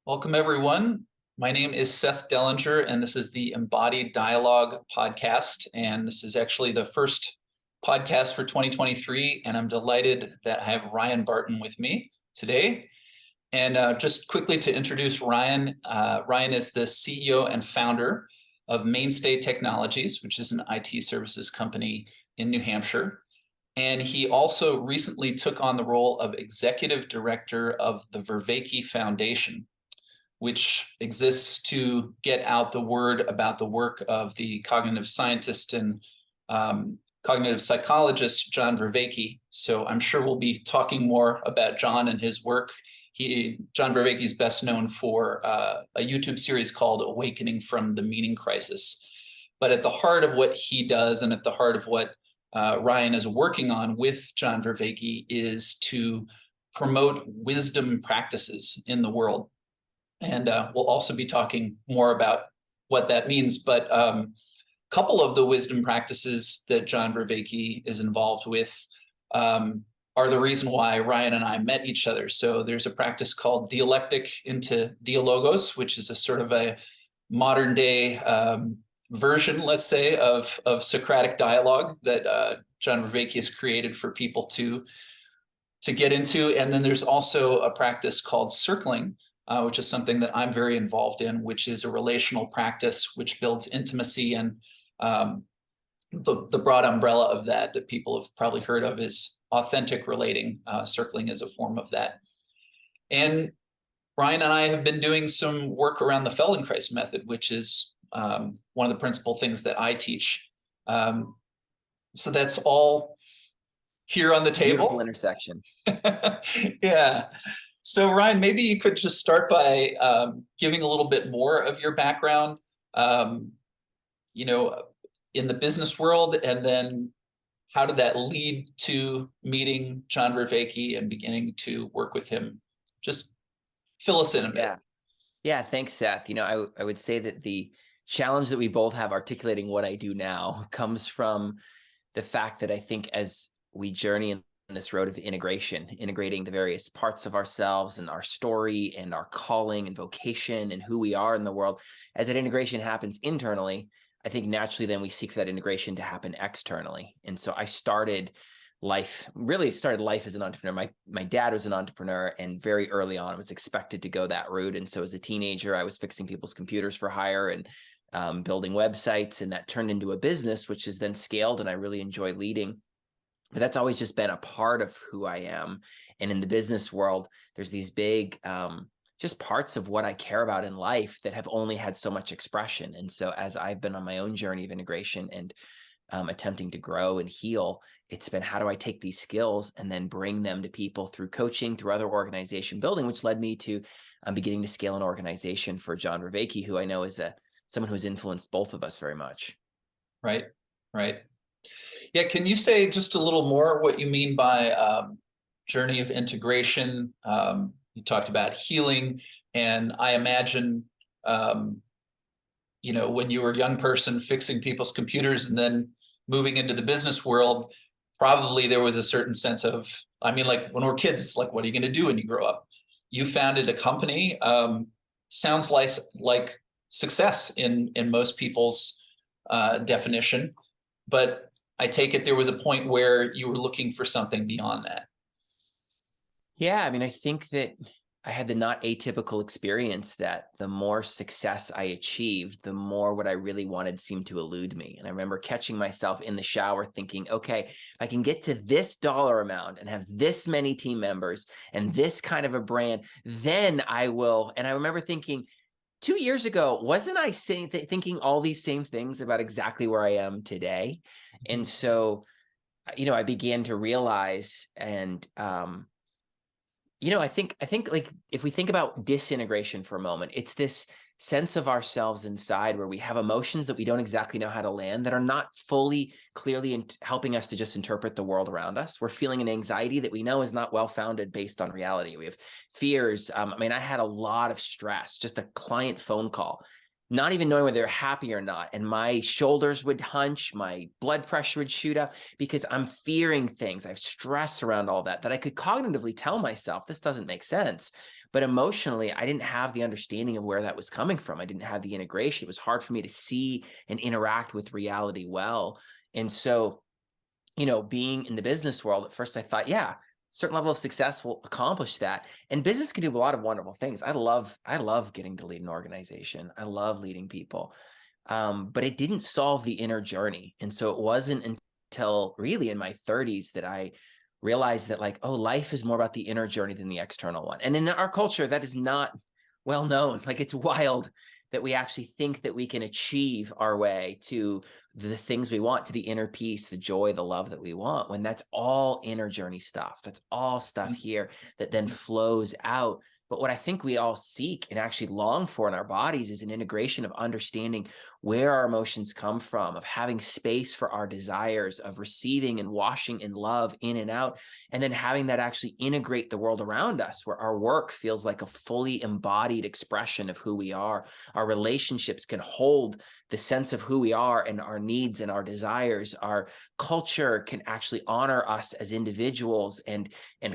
Welcome, everyone. My name is Seth Dellinger, and this is the Embodied Dialogue podcast. And this is actually the first podcast for 2023. And I'm delighted that I have Ryan Barton with me today. And just quickly to introduce Ryan, Ryan is the CEO and founder of Mainstay Technologies, which is an IT services company in New Hampshire. And he also recently took on the role of executive director of the Vervaeke Foundation, which exists to get out the word about the work of the cognitive scientist and cognitive psychologist, John Vervaeke. So I'm sure we'll be talking more about John and his work. John Vervaeke is best known for a YouTube series called Awakening from the Meaning Crisis. But at the heart of what he does and at the heart of what Ryan is working on with John Vervaeke is to promote wisdom practices in the world. And we'll also be talking more about what that means. But a couple of the wisdom practices that John Vervaeke is involved with are the reason why Ryan and I met each other. So there's a practice called dialectic into Dialogos, which is a sort of a modern day version, let's say, of Socratic dialogue that John Vervaeke has created for people to get into. And then there's also a practice called circling, which is something that I'm very involved in, which is a relational practice which builds intimacy. And the broad umbrella of that people have probably heard of is authentic relating. Circling is a form of that. And Ryan and I have been doing some work around the Feldenkrais method, which is one of the principal things that I teach. So that's all here on the table. Beautiful intersection. Yeah. So Ryan, maybe you could just start by giving a little bit more of your background, in the business world, and then how did that lead to meeting John Vervaeke and beginning to work with him? Just fill us in a bit. Yeah. Thanks, Seth. I would say that the challenge that we both have articulating what I do now comes from the fact that I think as we journey in this road of integrating the various parts of ourselves and our story and our calling and vocation and who we are in the world, as that integration happens internally, I think naturally then we seek for that integration to happen externally. And so I started life as an entrepreneur. My dad was an entrepreneur, and very early on was expected to go that route. And so as a teenager, I was fixing people's computers for hire and building websites, and that turned into a business, which is then scaled, and I really enjoy leading. But that's always just been a part of who I am. And in the business world, there's these big just parts of what I care about in life that have only had so much expression. And so as I've been on my own journey of integration and attempting to grow and heal, it's been how do I take these skills and then bring them to people through coaching, through other organization building, which led me to beginning to scale an organization for John Vervaeke, who I know is someone who has influenced both of us very much. Right. Yeah, can you say just a little more what you mean by journey of integration? You talked about healing, and I imagine, when you were a young person fixing people's computers and then moving into the business world, probably there was a certain sense of, like when we're kids, it's like, what are you going to do when you grow up? You founded a company. Sounds like success in most people's definition, but I take it there was a point where you were looking for something beyond that. Yeah, I think that I had the not atypical experience that the more success I achieved, the more what I really wanted seemed to elude me. And I remember catching myself in the shower thinking, okay, I can get to this dollar amount and have this many team members and this kind of a brand, then I will. And I remember thinking, 2 years ago, wasn't I thinking all these same things about exactly where I am today? And so, I began to realize, and I think like if we think about disintegration for a moment, it's this sense of ourselves inside where we have emotions that we don't exactly know how to land, that are not fully clearly helping us to just interpret the world around us. We're feeling an anxiety that we know is not well-founded based on reality. We have fears. I had a lot of stress, just a client phone call. not even knowing whether they're happy or not. And my shoulders would hunch, my blood pressure would shoot up because I'm fearing things. I have stress around all that I could cognitively tell myself, this doesn't make sense. But emotionally, I didn't have the understanding of where that was coming from. I didn't have the integration. It was hard for me to see and interact with reality well. And so, being in the business world, at first I thought, yeah, certain level of success will accomplish that. And business can do a lot of wonderful things. I love getting to lead an organization. I love leading people. But it didn't solve the inner journey. And so it wasn't until really in my 30s that I realized that, like, oh, life is more about the inner journey than the external one. And in our culture, that is not well known. Like, it's wild that we actually think that we can achieve our way to the things we want, to the inner peace, the joy, the love that we want, when that's all inner journey stuff. That's all stuff here that then flows out. But what I think we all seek and actually long for in our bodies is an integration of understanding where our emotions come from, of having space for our desires, of receiving and washing in love in and out, and then having that actually integrate the world around us, where our work feels like a fully embodied expression of who we are. Our relationships can hold the sense of who we are and our needs and our desires. Our culture can actually honor us as individuals and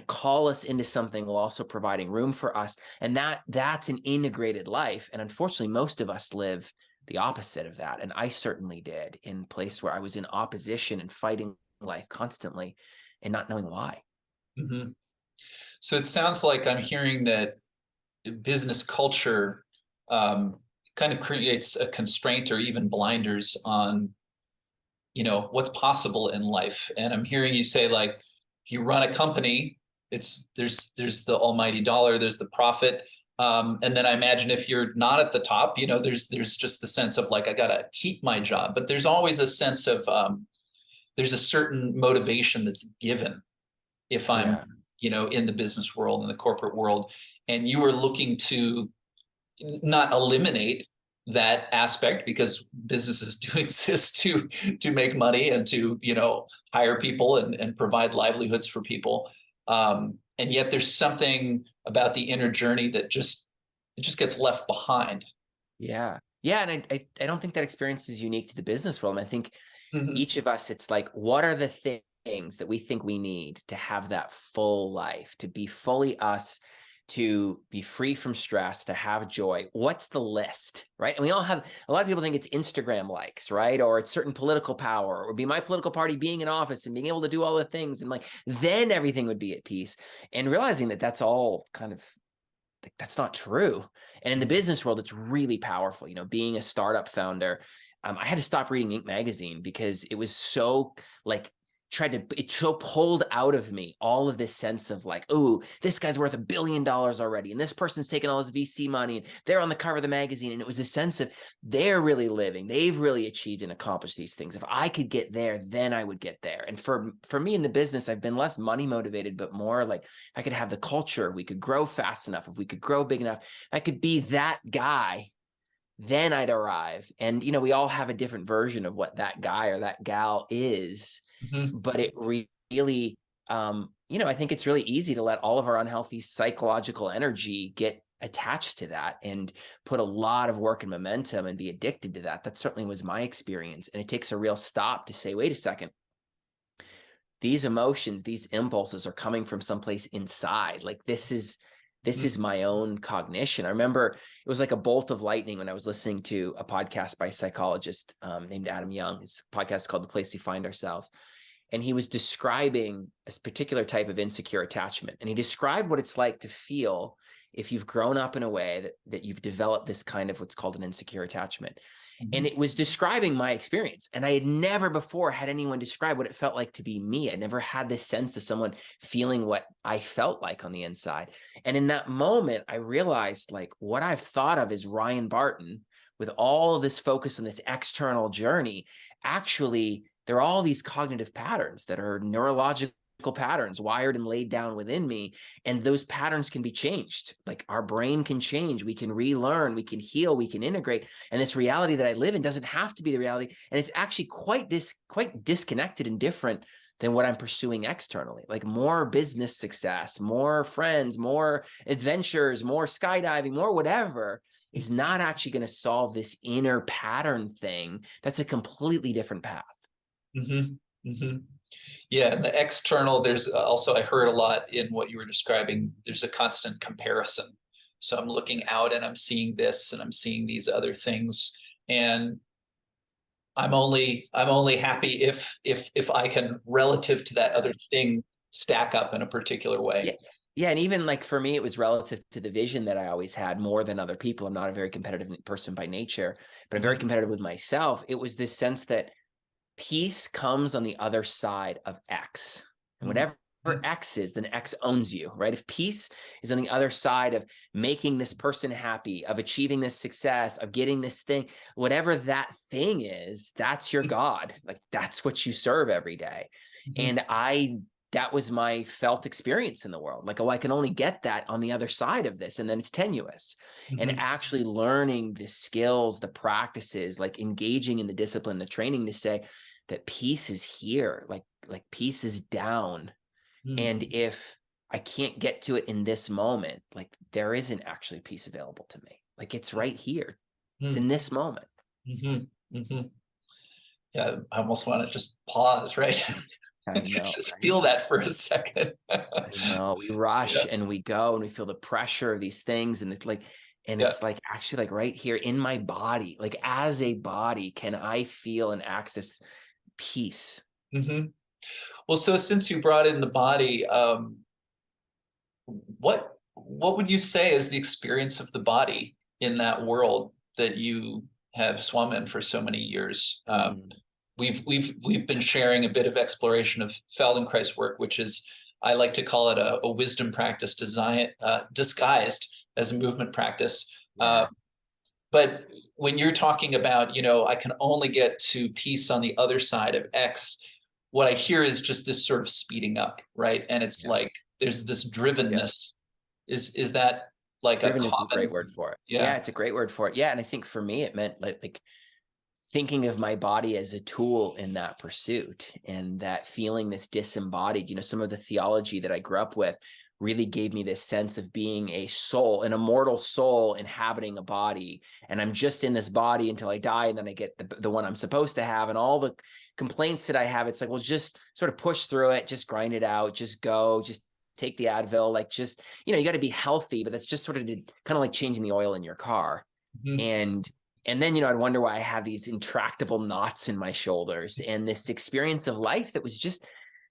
call us into something while also providing room for us. And that's an integrated life. And unfortunately, most of us live the opposite of that. And I certainly did, in a place where I was in opposition and fighting life constantly and not knowing why. Mm-hmm. So it sounds like I'm hearing that business culture kind of creates a constraint or even blinders on, what's possible in life. And I'm hearing you say, like, if you run a company, there's the almighty dollar, there's the profit. And then I imagine if you're not at the top, there's just the sense of, like, I gotta keep my job. But there's always a sense of there's a certain motivation that's given if I'm, Yeah. in the business world, in the corporate world, and you are looking to not eliminate that aspect, because businesses do exist to make money and to hire people and provide livelihoods for people, and yet there's something about the inner journey that it just gets left behind. Yeah. Yeah. And I don't think that experience is unique to the business world. And I think Mm-hmm. each of us, it's like, what are the things that we think we need to have that full life, to be fully us, to be free from stress, to have joy? What's the list, right? And we all have, a lot of people think it's Instagram likes, right? Or it's certain political power, or be my political party being in office and being able to do all the things. And, like, then everything would be at peace. And realizing that that's all kind of, like, that's not true. And in the business world, it's really powerful. Being a startup founder, I had to stop reading Inc. magazine because it was so, like, it so pulled out of me all of this sense of, like, oh, this guy's worth $1 billion already, and this person's taking all his VC money, and they're on the cover of the magazine. And it was a sense of, they're really living, they've really achieved and accomplished these things. If I could get there, then I would get there. And for me in the business, I've been less money motivated, but more like, if I could have the culture, if we could grow fast enough, if we could grow big enough, if I could be that guy, then I'd arrive. And, we all have a different version of what that guy or that gal is. Mm-hmm. But it really, I think it's really easy to let all of our unhealthy psychological energy get attached to that and put a lot of work and momentum and be addicted to that. That certainly was my experience. And it takes a real stop to say, wait a second, these emotions, these impulses are coming from someplace inside. Like, this is my own cognition. I remember it was like a bolt of lightning when I was listening to a podcast by a psychologist named Adam Young. His podcast is called The Place We Find Ourselves. And he was describing a particular type of insecure attachment. And he described what it's like to feel if you've grown up in a way that you've developed this kind of what's called an insecure attachment. And it was describing my experience. And I had never before had anyone describe what it felt like to be me. I never had this sense of someone feeling what I felt like on the inside. And in that moment, I realized, like, what I've thought of as Ryan Barton, with all of this focus on this external journey, actually, there are all these cognitive patterns that are neurological patterns wired and laid down within me. And those patterns can be changed. Like, our brain can change. We can relearn, we can heal, we can integrate. And this reality that I live in doesn't have to be the reality. And it's actually quite disconnected and different than what I'm pursuing externally. Like more business success, more friends, more adventures, more skydiving, more whatever is not actually going to solve this inner pattern thing. That's a completely different path. Mm-hmm. Mm-hmm. Yeah, and the external, there's also, I heard a lot in what you were describing, there's a constant comparison. So I'm looking out and I'm seeing this and I'm seeing these other things. And I'm only happy if I can, relative to that other thing, stack up in a particular way. Yeah. Yeah. And even like for me, it was relative to the vision that I always had more than other people. I'm not a very competitive person by nature, but I'm very Mm-hmm. competitive with myself. It was this sense that peace comes on the other side of X. And whatever X is, then X owns you, right? If peace is on the other side of making this person happy, of achieving this success, of getting this thing, whatever that thing is, that's your God. Like that's what you serve every day. Mm-hmm. And that was my felt experience in the world. Like, oh, I can only get that on the other side of this. And then it's tenuous. And Mm-hmm. actually learning the skills, the practices, like engaging in the discipline, the training to say that peace is here, like peace is down. And if I can't get to it in this moment, like there isn't actually peace available to me. Like it's right here. It's in this moment. Mm-hmm. Mm-hmm. Yeah, I almost want to just pause, right? I know, Just right? feel that for a second. I know. We Yeah, rush and we go and we feel the pressure of these things. And yeah. it's like actually like right here in my body, like as a body, can I feel and access peace? Mm-hmm. Well, so since you brought in the body, what would you say is the experience of the body in that world that you have swum in for so many years? Mm, We've been sharing a bit of exploration of Feldenkrais work, which is, I like to call it a wisdom practice disguised as a movement practice. yeah. But when you're talking about, I can only get to peace on the other side of X, what I hear is just this sort of speeding up, right? And it's like Yes. there's this Yep. drivenness. Is that like a Drivenness is a great common? word for it. Yeah, Yeah. it's a great word for it. Yeah. And I think for me, it meant like thinking of my body as a tool in that pursuit and that feeling this disembodied, some of the theology that I grew up with really gave me this sense of being a soul, an immortal soul inhabiting a body. And I'm just in this body until I die. And then I get the one I'm supposed to have. And all the complaints that I have, it's like, well, just sort of push through it, just grind it out, just go, just take the Advil, like just, you got to be healthy, but that's just sort of kind of like changing the oil in your car. Mhm. And then, I'd wonder why I have these intractable knots in my shoulders and this experience of life that was just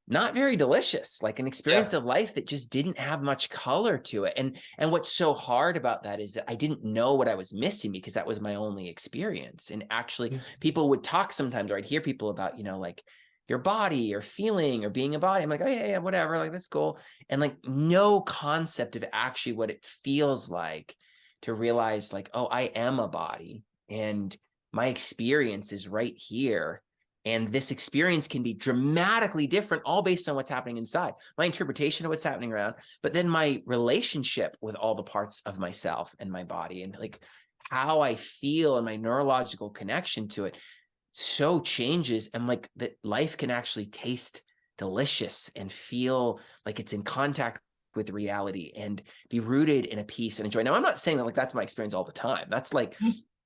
not very delicious, like an experience Yeah. of life that just didn't have much color to it. And what's so hard about that is that I didn't know what I was missing because that was my only experience. And actually people would talk sometimes, or I'd hear people about, like your body or feeling or being a body. I'm like, oh yeah, whatever. Like, that's cool. And like no concept of actually what it feels like to realize like, oh, I am a body. And my experience is right here. And this experience can be dramatically different, all based on what's happening inside, my interpretation of what's happening around, but then my relationship with all the parts of myself and my body and like how I feel and my neurological connection to it so changes. And like that life can actually taste delicious and feel like it's in contact with reality and be rooted in a peace and a joy. Now, I'm not saying that like that's my experience all the time. That's like,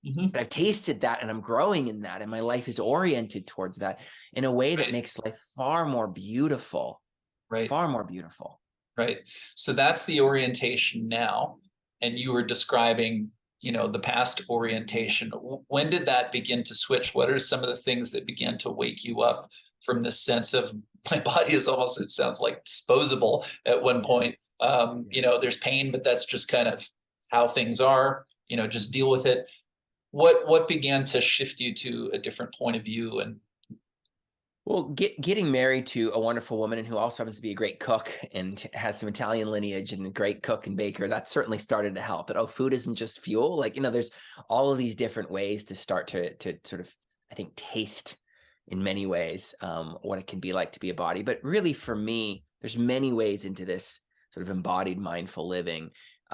Mm-hmm. but I've tasted that and I'm growing in that. And my life is oriented towards that in a way that Right. makes life far more beautiful, Right. far more beautiful. Right. So that's the orientation now. And you were describing, the past orientation. When did that begin to switch? What are some of the things that began to wake you up from this sense of my body is almost, it sounds like disposable at one Yeah. point. Yeah. There's pain, but that's just kind of how things are, just deal with it. What began to shift you to a different point of view? And Well, getting married to a wonderful woman and who also happens to be a great cook and has some Italian lineage and a great cook and baker, that certainly started to help. That, food isn't just fuel. Like, there's all of these different ways to start to sort of, I think, taste in many ways what it can be like to be a body. But really for me, there's many ways into this sort of embodied mindful living.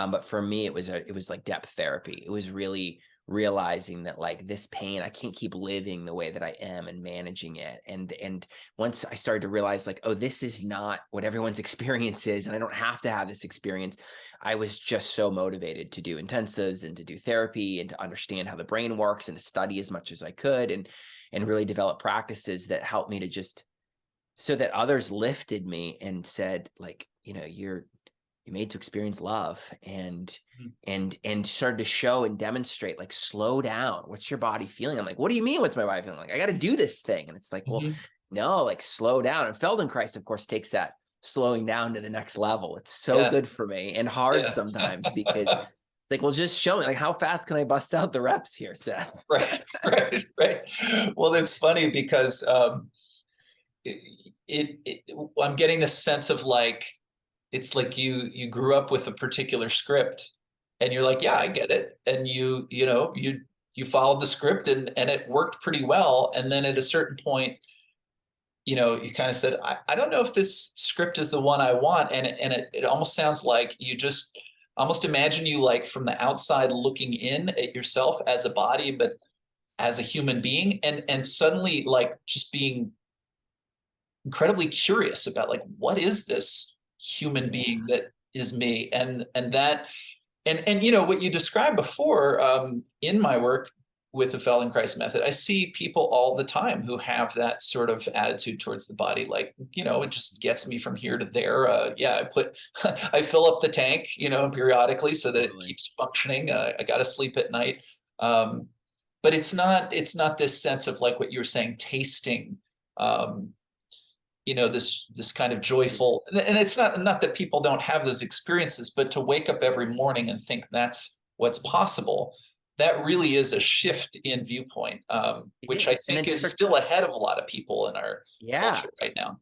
But for me, it was like depth therapy. It was really realizing that like this pain, I can't keep living the way that I am and managing it. And once I started to realize like, oh, this is not what everyone's experience is, and I don't have to have this experience, I was just so motivated to do intensives and to do therapy and to understand how the brain works and to study as much as I could and really develop practices that helped me to just, so that others lifted me and said like, you're made to experience love, and started to show and demonstrate like, slow down, what's your body feeling? I'm like, what do you mean what's my body feeling? Like, I got to do this thing. And it's like, well, no, like slow down. And Feldenkrais of course takes that slowing down to the next level. It's so Yeah. good for me, and hard Yeah. sometimes, because like, well, just show me like, how fast can I bust out the reps here, Seth? Right. Well, that's funny because I'm getting this sense of like, it's like you grew up with a particular script and you're like, yeah, I get it. And you followed the script and it worked pretty well. And then at a certain point, you kind of said, I don't know if this script is the one I want. And it almost sounds like you just almost imagine you like from the outside looking in at yourself as a body, but as a human being, and suddenly like just being incredibly curious about like, what is this human being that is me? And what you described before, in my work with the Feldenkrais method, I see people all the time who have that sort of attitude towards the body, like, it just gets me from here to there. I fill up the tank, periodically so that it Totally. keeps functioning. I got to sleep at night. But it's not this sense of like what you were saying, tasting, um, this kind of joyful, Yes. and it's not that people don't have those experiences, but to wake up every morning and think that's what's possible, that really is a shift in viewpoint, It which I is. And then think just is for, still ahead of a lot of people in our yeah. culture right now.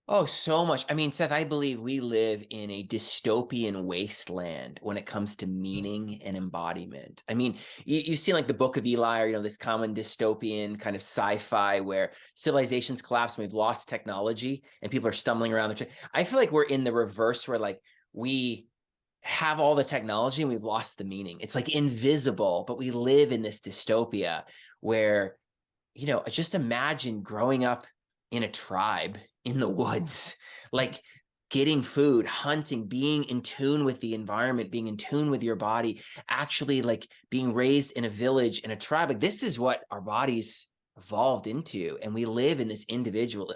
Oh, so much. I mean, Seth, I believe we live in a dystopian wasteland when it comes to meaning and embodiment. I mean, you see like the Book of Eli, or, this common dystopian kind of sci-fi where civilizations collapse and we've lost technology and people are stumbling around. I feel like we're in the reverse, where like we have all the technology and we've lost the meaning. It's like invisible, but we live in this dystopia where, just imagine growing up in a tribe in the woods, like getting food, hunting, being in tune with the environment, being in tune with your body, actually like being raised in a village, in a tribe. Like, this is what our bodies evolved into. And we live in this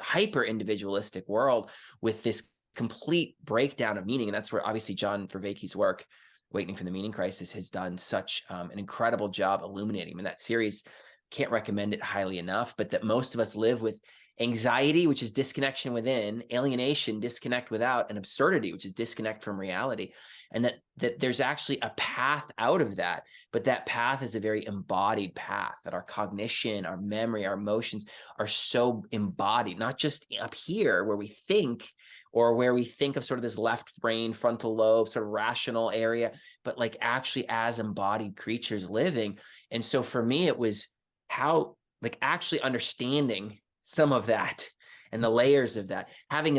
hyper individualistic world with this complete breakdown of meaning. And that's where obviously John Vervaeke's work, Awakening from the Meaning Crisis, has done such an incredible job illuminating. I mean, that series, can't recommend it highly enough, but that most of us live with anxiety, which is disconnection within, alienation, disconnect without, and absurdity, which is disconnect from reality. And that there's actually a path out of that, but that path is a very embodied path, that our cognition, our memory, our emotions are so embodied, not just up here where we think, or where we think of sort of this left brain, frontal lobe, sort of rational area, but like actually as embodied creatures living. And so for me, it was how like actually understanding some of that and the layers of that,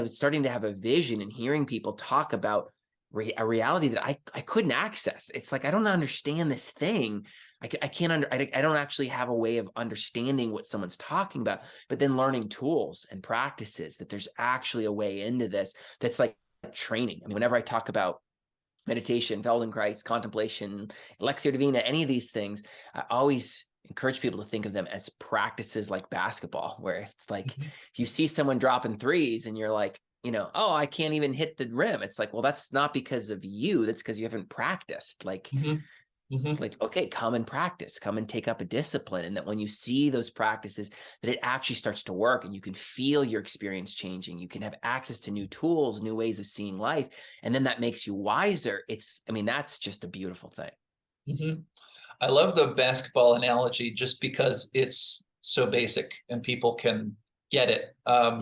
starting to have a vision and hearing people talk about a reality that I couldn't access. It's like, I don't understand this thing. I don't actually have a way of understanding what someone's talking about, but then learning tools and practices, that there's actually a way into this that's like training. I mean, whenever I talk about meditation, Feldenkrais, contemplation, Lectio Divina, any of these things, I always encourage people to think of them as practices like basketball, where it's like, if you see someone dropping threes and you're like, oh, I can't even hit the rim. It's like, well, that's not because of you. That's because you haven't practiced. Mm-hmm. Mm-hmm. Okay, come and practice, come and take up a discipline. And that when you see those practices, that it actually starts to work and you can feel your experience changing. You can have access to new tools, new ways of seeing life. And then that makes you wiser. That's just a beautiful thing. Mm-hmm. I love the basketball analogy just because it's so basic and people can get it. Yeah.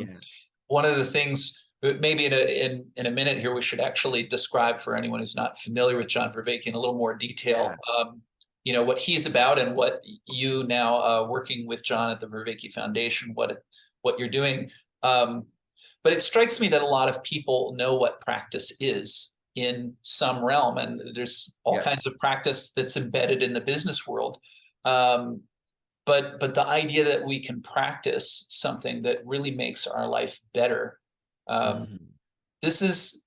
One of the things, maybe in a minute here, we should actually describe for anyone who's not familiar with John Vervaeke in a little more detail, Yeah. what he's about and what you now, working with John at the Vervaeke Foundation, what you're doing. But it strikes me that a lot of people know what practice is. in some realm, and there's all kinds of practice that's embedded in the business world. But the idea that we can practice something that really makes our life better, this is,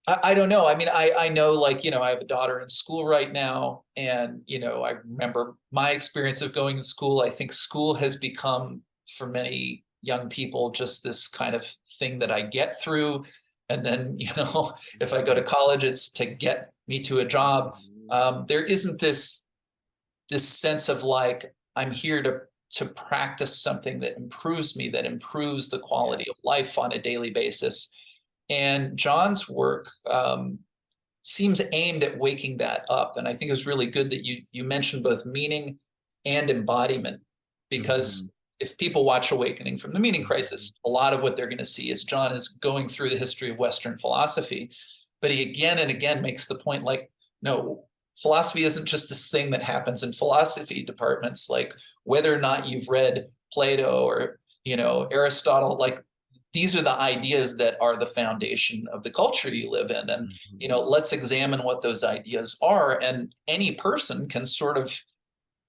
I don't know. I mean, I know, like, I have a daughter in school right now, and, I remember my experience of going to school. I think school has become, for many young people, just this kind of thing that I get through. And then, if I go to college, it's to get me to a job. There isn't this sense of like, I'm here to practice something that improves me, that improves the quality of life on a daily basis. And John's work seems aimed at waking that up. And I think it's really good that you mentioned both meaning and embodiment, because if people watch Awakening from the Meaning Crisis, a lot of what they're going to see is John is going through the history of Western philosophy. But he again and again makes the point, like, no, philosophy isn't just this thing that happens in philosophy departments. Like, whether or not you've read Plato or, Aristotle, like, these are the ideas that are the foundation of the culture you live in. And, let's examine what those ideas are. And any person can sort of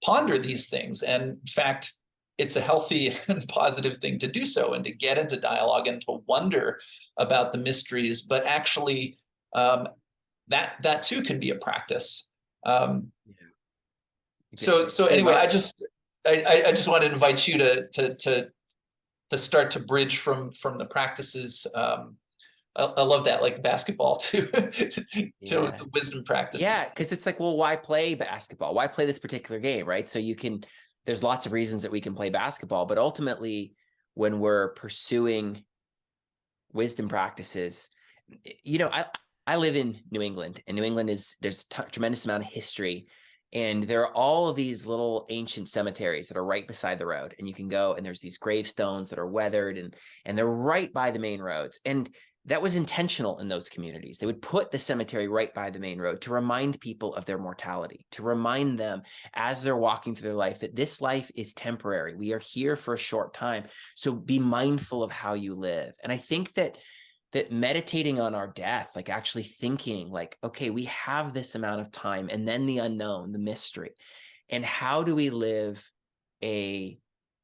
ponder these things. And in fact, it's a healthy and positive thing to do so, and to get into dialogue and to wonder about the mysteries. But actually, that too can be a practice. So anyway, I just wanted to invite you to start to bridge from the practices. I love that, like basketball to the wisdom practices. Yeah, because it's like, well, why play basketball? Why play this particular game, right? So there's lots of reasons that we can play basketball, but ultimately, when we're pursuing wisdom practices, I live in New England, and New England there's a tremendous amount of history. And there are all of these little ancient cemeteries that are right beside the road, and you can go, and there's these gravestones that are weathered, and they're right by the main roads. And that was intentional in those communities. They would put the cemetery right by the main road to remind people of their mortality, to remind them as they're walking through their life that this life is temporary. We are here for a short time. So be mindful of how you live. And I think that meditating on our death, like actually thinking like, okay, we have this amount of time, and then the unknown, the mystery, and how do we live a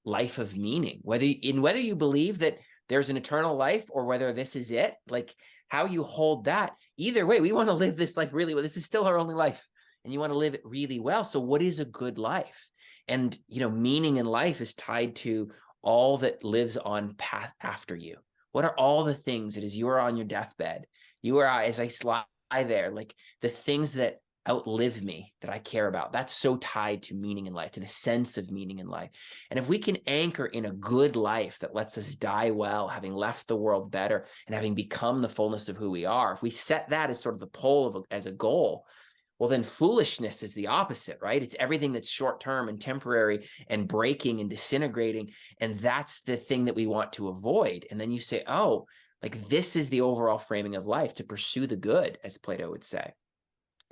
life of meaning, whether you believe that there's an eternal life or whether this is it, like how you hold that. Either way, we want to live this life really well. This is still our only life, and you want to live it really well. So what is a good life? And, meaning in life is tied to all that lives on path after you. What are all the things that as you are on your deathbed, as I lie there, like the things that outlive me that I care about, that's so tied to meaning in life, to the sense of meaning in life. And if we can anchor in a good life that lets us die well, having left the world better and having become the fullness of who we are, if we set that as sort of the pole as a goal, well, then foolishness is the opposite, right? It's everything that's short-term and temporary and breaking and disintegrating. And that's the thing that we want to avoid. And then you say, oh, like this is the overall framing of life, to pursue the good, as Plato would say.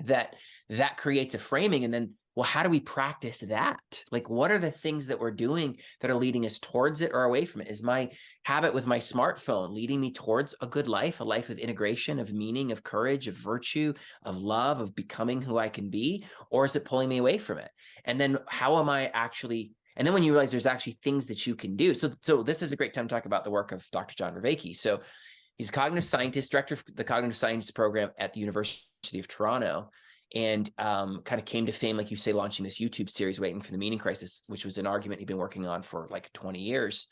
That creates a framing. And then, well, how do we practice that? Like, what are the things that we're doing that are leading us towards it or away from it? Is my habit with my smartphone leading me towards a good life, a life of integration, of meaning, of courage, of virtue, of love, of becoming who I can be? Or is it pulling me away from it? And then how am I actually... And then when you realize there's actually things that you can do. So this is a great time to talk about the work of Dr. John Vervaeke. So he's a cognitive scientist, director of the cognitive science program at the University of Toronto, and kind of came to fame, like you say, launching this YouTube series, Waiting for the Meaning Crisis, which was an argument he'd been working on for like 20 years.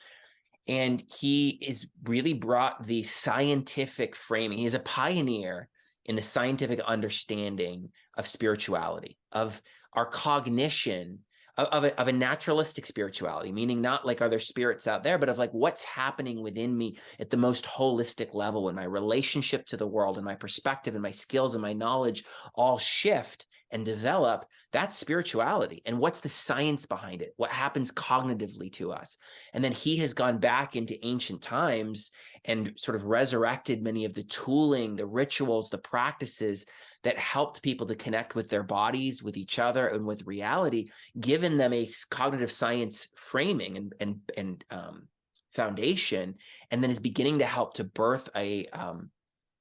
And he is really brought the scientific framing. He's a pioneer in the scientific understanding of spirituality, of our cognition, of a naturalistic spirituality, meaning not like, are there spirits out there, but of like what's happening within me at the most holistic level, in my relationship to the world, and my perspective and my skills and my knowledge all shift and develop. That's spirituality. And what's the science behind it? What happens cognitively to us? And then he has gone back into ancient times and sort of resurrected many of the tooling, the rituals, the practices that helped people to connect with their bodies, with each other, and with reality, given them a cognitive science framing and foundation, and then is beginning to help to birth a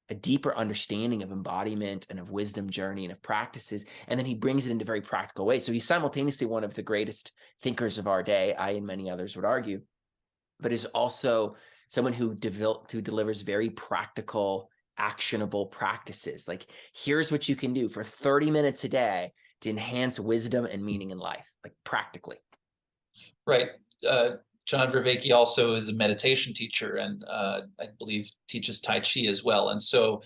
a deeper understanding of embodiment and of wisdom journey and of practices. And then he brings it into very practical ways. So he's simultaneously one of the greatest thinkers of our day, I and many others would argue, but is also someone who delivers very practical, actionable practices. Like, here's what you can do for 30 minutes a day to enhance wisdom and meaning in life, like practically. Right. John Vervaeke also is a meditation teacher, and I believe teaches Tai Chi as well. And so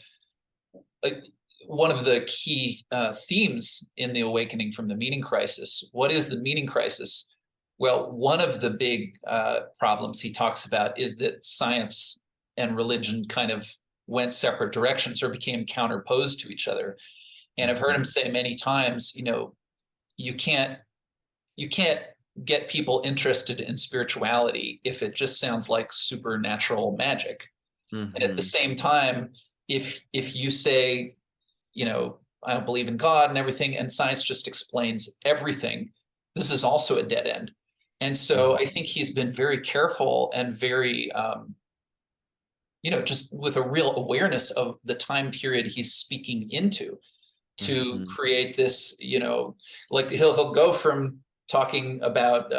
one of the key themes in the awakening from the meaning crisis, what is the meaning crisis? Well, one of the big problems he talks about is that science and religion kind of went separate directions or became counterposed to each other. And I've heard him say many times, you can't get people interested in spirituality if it just sounds like supernatural magic. And at the same time, if you say, I don't believe in God and everything, and science just explains everything, this is also a dead end. And so I think he's been very careful and very, just with a real awareness of the time period he's speaking into to create this, like he'll go from talking about,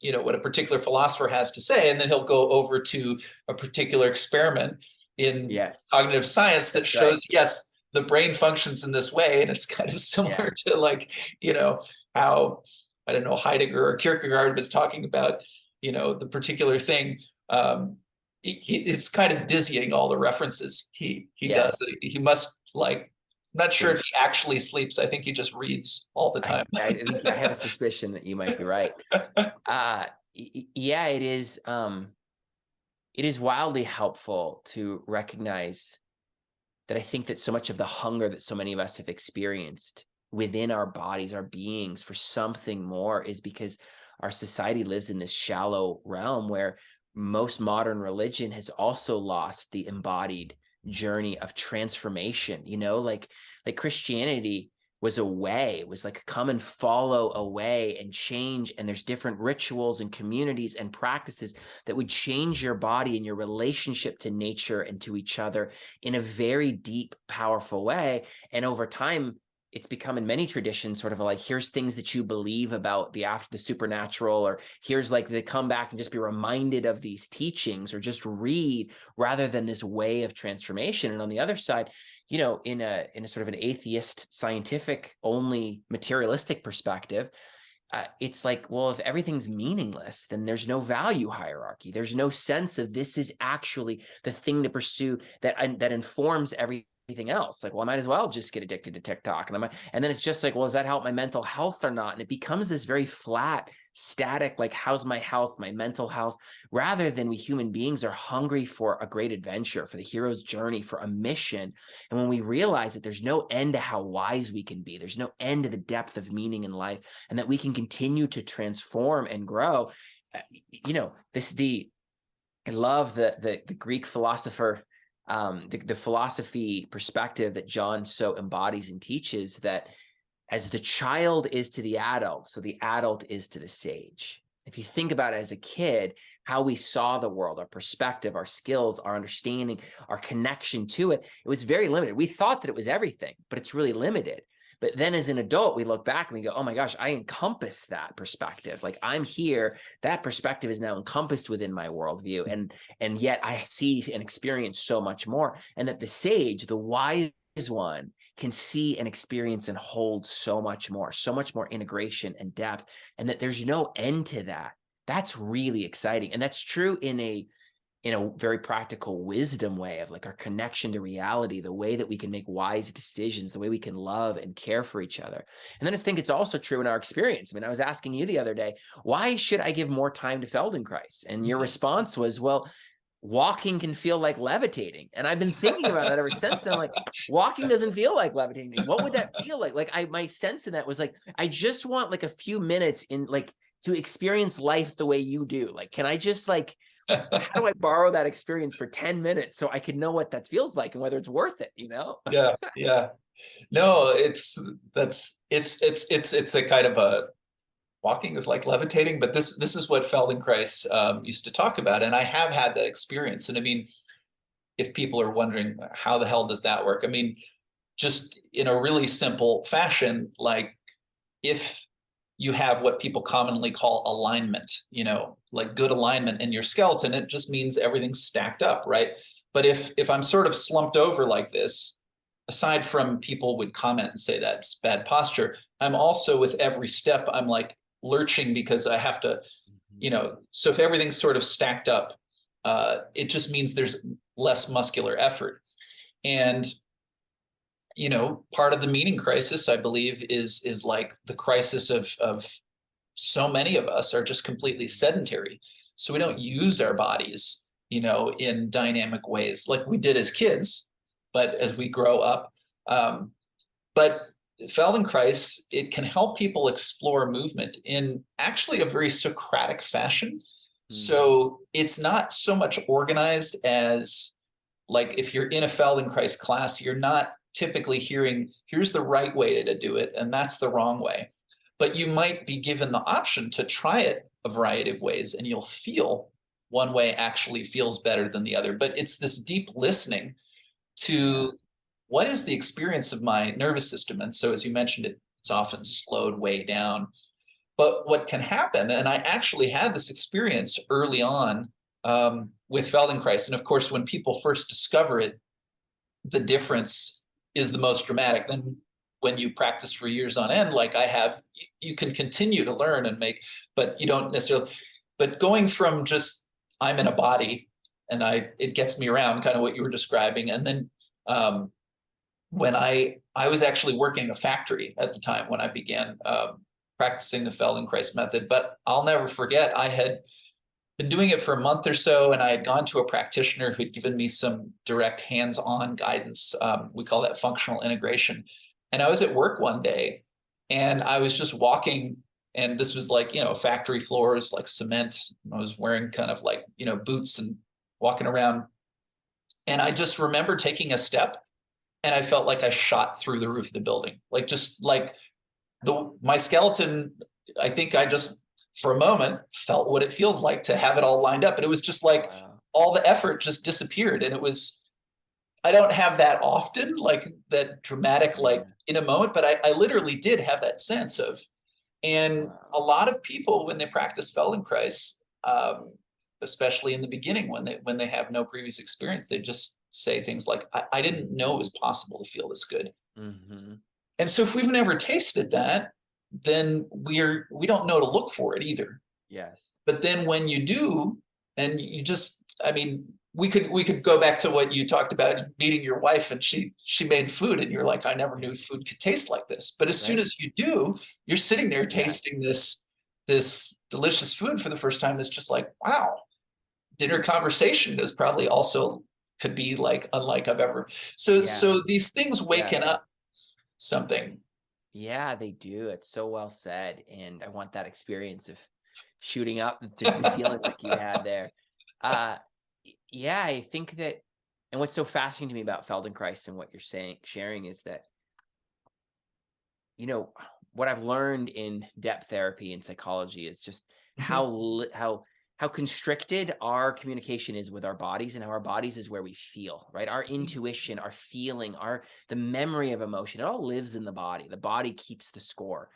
what a particular philosopher has to say, and then he'll go over to a particular experiment in cognitive science that shows, yes, the brain functions in this way. And it's kind of similar to like, how, I don't know, Heidegger or Kierkegaard was talking about, the particular thing. It's kind of dizzying, all the references he does. He must I'm not sure if he actually sleeps. I think he just reads all the time. I think I have a suspicion that you might be right. Yeah, it is. It is wildly helpful to recognize that I think that so much of the hunger that so many of us have experienced within our bodies, our beings, for something more is because our society lives in this shallow realm where most modern religion has also lost the embodied journey of transformation. Like Christianity was a way, it was like come and follow a way and change, and there's different rituals and communities and practices that would change your body and your relationship to nature and to each other in a very deep, powerful way. And over time, it's become in many traditions sort of like, here's things that you believe about the supernatural, or here's like they come back and just be reminded of these teachings, or just read, rather than this way of transformation. And on the other side, in a sort of an atheist, scientific only materialistic perspective, it's like, well, if everything's meaningless, then there's no value hierarchy. There's no sense of this is actually the thing to pursue that informs everything else. Like, well, I might as well just get addicted to TikTok. And then it's just like, well, does that help my mental health or not? And it becomes this very flat, static, like, how's my health, my mental health, rather than we human beings are hungry for a great adventure, for the hero's journey, for a mission. And when we realize that there's no end to how wise we can be, there's no end to the depth of meaning in life, and that we can continue to transform and grow, I love the Greek philosopher, the philosophy perspective that John so embodies and teaches, that as the child is to the adult, so the adult is to the sage. If you think about it as a kid, how we saw the world, our perspective, our skills, our understanding, our connection to it, it was very limited. We thought that it was everything, but it's really limited. But then as an adult, we look back and we go, oh my gosh, I encompass that perspective. Like, I'm here, that perspective is now encompassed within my worldview. And yet I see and experience so much more. And that the sage, the wise one, can see and experience and hold so much more integration and depth, and that there's no end to that. That's really exciting. And that's true in a very practical wisdom way of like our connection to reality, the way that we can make wise decisions, the way we can love and care for each other. And then I think it's also true in our experience. I mean, I was asking you the other day, why should I give more time to Feldenkrais? And your response was, well, walking can feel like levitating. And I've been thinking about that ever since. And I'm like, walking doesn't feel like levitating. What would that feel like? Like, my sense in that was like, I just want like a few minutes in like to experience life the way you do. Like, can I just like, how do I borrow that experience for 10 minutes so I can know what that feels like and whether it's worth it, Yeah. No, it's a kind of a, walking is like levitating, but this is what Feldenkrais used to talk about. And I have had that experience. And I mean, if people are wondering how the hell does that work, I mean, just in a really simple fashion, like if you have what people commonly call alignment, like good alignment in your skeleton, it just means everything's stacked up, right? But if I'm sort of slumped over like this, aside from people would comment and say that's bad posture, I'm also with every step, I'm like lurching because I have to, so if everything's sort of stacked up, it just means there's less muscular effort. And part of the meaning crisis, I believe, is like the crisis of so many of us are just completely sedentary. So we don't use our bodies, in dynamic ways like we did as kids, but as we grow up. But Feldenkrais, it can help people explore movement in actually a very Socratic fashion. So it's not so much organized as like if you're in a Feldenkrais class, you're not typically hearing, here's the right way to do it, and that's the wrong way. But you might be given the option to try it a variety of ways, and you'll feel one way actually feels better than the other. But it's this deep listening to what is the experience of my nervous system. And so, as you mentioned, it's often slowed way down. But what can happen, and I actually had this experience early on with Feldenkrais, and of course, when people first discover it, the difference is the most dramatic. Then when you practice for years on end, like I have, you can continue to learn and make, but you don't necessarily, but going from just, I'm in a body and it gets me around, kind of what you were describing. And then when I was actually working in a factory at the time when I began practicing the Feldenkrais method, but I'll never forget, I had been doing it for a month or so, and I had gone to a practitioner who'd given me some direct hands-on guidance. We call that functional integration. And I was at work one day, and I was just walking, and this was like, factory floors, like cement. I was wearing kind of like, boots and walking around. And I just remember taking a step, and I felt like I shot through the roof of the building. Like just like my skeleton, I think I just for a moment felt what it feels like to have it all lined up. And it was just like all the effort just disappeared. And it was, I don't have that often, like that dramatic, like in a moment, but I literally did have that sense of, and a lot of people when they practice Feldenkrais, especially in the beginning, when they have no previous experience, they just say things like, I didn't know it was possible to feel this good. And so if we've never tasted that, then we don't know to look for it either. Yes. But then when you do, and you just, I mean, we could go back to what you talked about, meeting your wife, and she made food, and you're like, I never knew food could taste like this. But as soon as you do, you're sitting there tasting this delicious food for the first time. It's just like, wow, dinner conversation is probably also could be like unlike I've ever. So these things waken up something. Yeah, they do. It's so well said. And I want that experience of shooting up the ceiling like you had there. Yeah, I think that, and what's so fascinating to me about Feldenkrais and what you're sharing is that, what I've learned in depth therapy and psychology is just how constricted our communication is with our bodies, and how our bodies is where we feel, right? Our intuition, our feeling, the memory of emotion, it all lives in the body. The body keeps the score,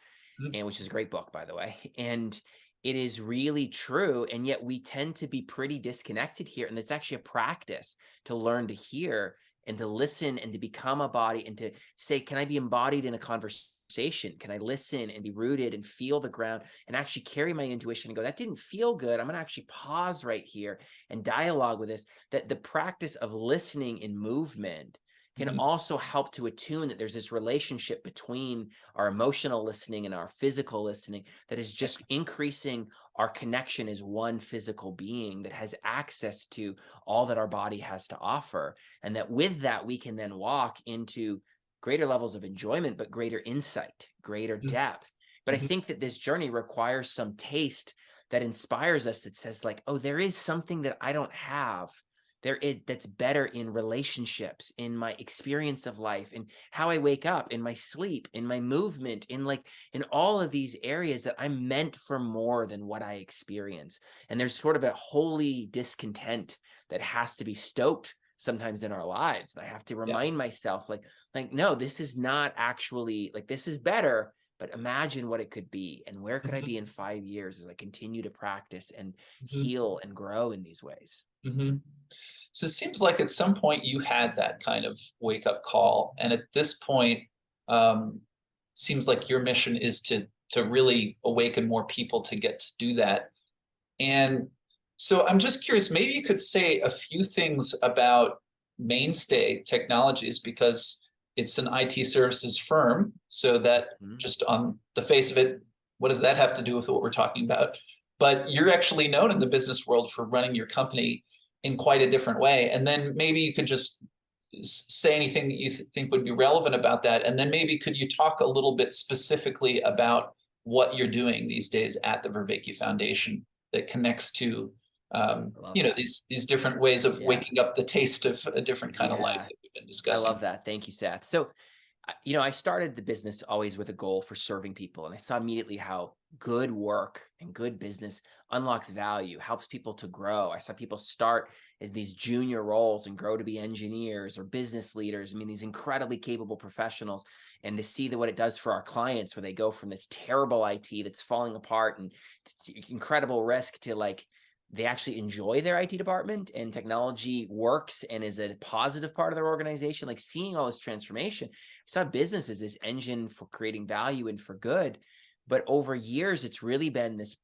and which is a great book, by the way. And it is really true. And yet we tend to be pretty disconnected here. And it's actually a practice to learn to hear and to listen and to become a body and to say, can I be embodied in a conversation? Can I listen and be rooted and feel the ground and actually carry my intuition and go, that didn't feel good. I'm going to actually pause right here and dialogue with this. That the practice of listening in movement can also help to attune that there's this relationship between our emotional listening and our physical listening that is just increasing our connection as one physical being that has access to all that our body has to offer. And that with that, we can then walk into greater levels of enjoyment, but greater insight, greater depth. But I think that this journey requires some taste that inspires us, that says like, oh, there is something that I don't have. That's better in relationships, in my experience of life, in how I wake up, in my sleep, in my movement, in all of these areas that I'm meant for more than what I experience. And there's sort of a holy discontent that has to be stoked sometimes in our lives. And I have to Yeah. remind myself, like, no, this is not actually, like, this is better, but imagine what it could be. And where could I be in 5 years as I continue to practice and heal and grow in these ways? So it seems like at some point you had that kind of wake up call. And at this point, um, seems like your mission is to really awaken more people to get to do that. And so I'm just curious, maybe you could say a few things about Mainstay Technologies, because it's an IT services firm. So that just on the face of it, what does that have to do with what we're talking about? But you're actually known in the business world for running your company in quite a different way. And then maybe you could just say anything that you think would be relevant about that. And then maybe could you talk a little bit specifically about what you're doing these days at the Vervaeke Foundation that connects to these different ways of waking up the taste of a different kind of life that we've been discussing. I love that. Thank you, Seth. So, I started the business always with a goal for serving people. And I saw immediately how good work and good business unlocks value, helps people to grow. I saw people start in these junior roles and grow to be engineers or business leaders. I mean, these incredibly capable professionals, and to see what it does for our clients, where they go from this terrible IT that's falling apart and incredible risk to, like, they actually enjoy their IT department and technology works and is a positive part of their organization. Like, seeing all this transformation, I saw business as this engine for creating value and for good. But over years, it's really been this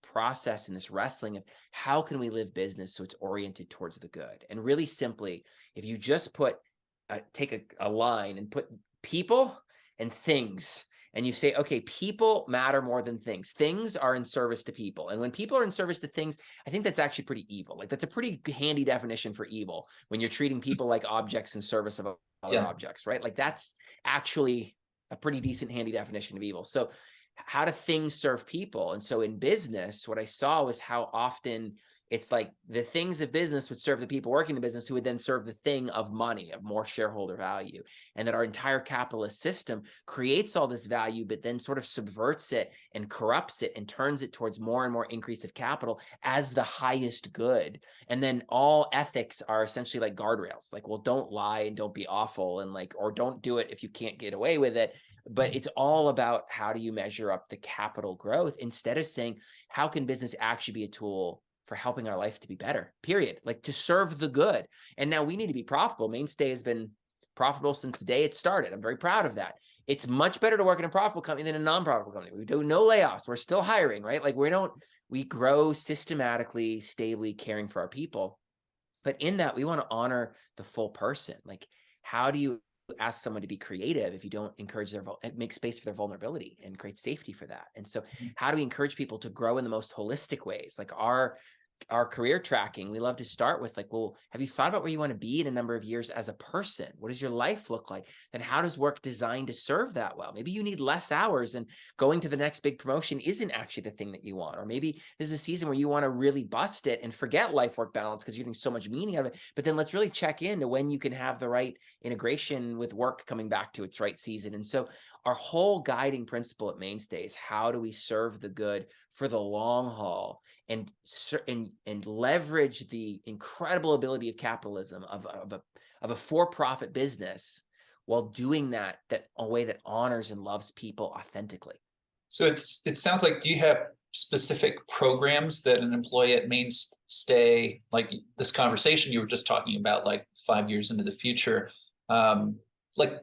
process and this wrestling of how can we live business so it's oriented towards the good. And really simply, if you just take a line and put people and things, and you say, okay, people matter more than things. Things are in service to people. And when people are in service to things, I think that's actually pretty evil. Like, that's a pretty handy definition for evil, when you're treating people like objects in service of other objects, right? Like, that's actually a pretty decent, handy definition of evil. So how do things serve people? And so in business, what I saw was how often it's like the things of business would serve the people working the business, who would then serve the thing of money, of more shareholder value. And that our entire capitalist system creates all this value, but then sort of subverts it and corrupts it and turns it towards more and more increase of capital as the highest good. And then all ethics are essentially like guardrails, like, well, don't lie and don't be awful, and like, or don't do it if you can't get away with it. But it's all about how do you measure up the capital growth, instead of saying, how can business actually be a tool for helping our life to be better, period, like to serve the good. And now we need to be profitable. Mainstay has been profitable since the day it started. I'm very proud of that. It's much better to work in a profitable company than a non-profitable company. We do no layoffs. We're still hiring, right? Like, we grow systematically, stably, caring for our people. But in that, we want to honor the full person. Like, how do you ask someone to be creative if you don't encourage make space for their vulnerability and create safety for that? And so how do we encourage people to grow in the most holistic ways? Like, our career tracking, we love to start with, like, well, have you thought about where you want to be in a number of years as a person? What does your life look like? Then how does work design to serve that well? Maybe you need less hours, and going to the next big promotion isn't actually the thing that you want. Or maybe this is a season where you want to really bust it and forget life-work balance because you're getting so much meaning out of it. But then let's really check into when you can have the right integration with work coming back to its right season. And so our whole guiding principle at Mainstay is, how do we serve the good for the long haul and leverage the incredible ability of capitalism of a for-profit business, while doing that a way that honors and loves people authentically. So it sounds like, do you have specific programs that an employee at Mainstay, like this conversation you were just talking about, like 5 years into the future, like,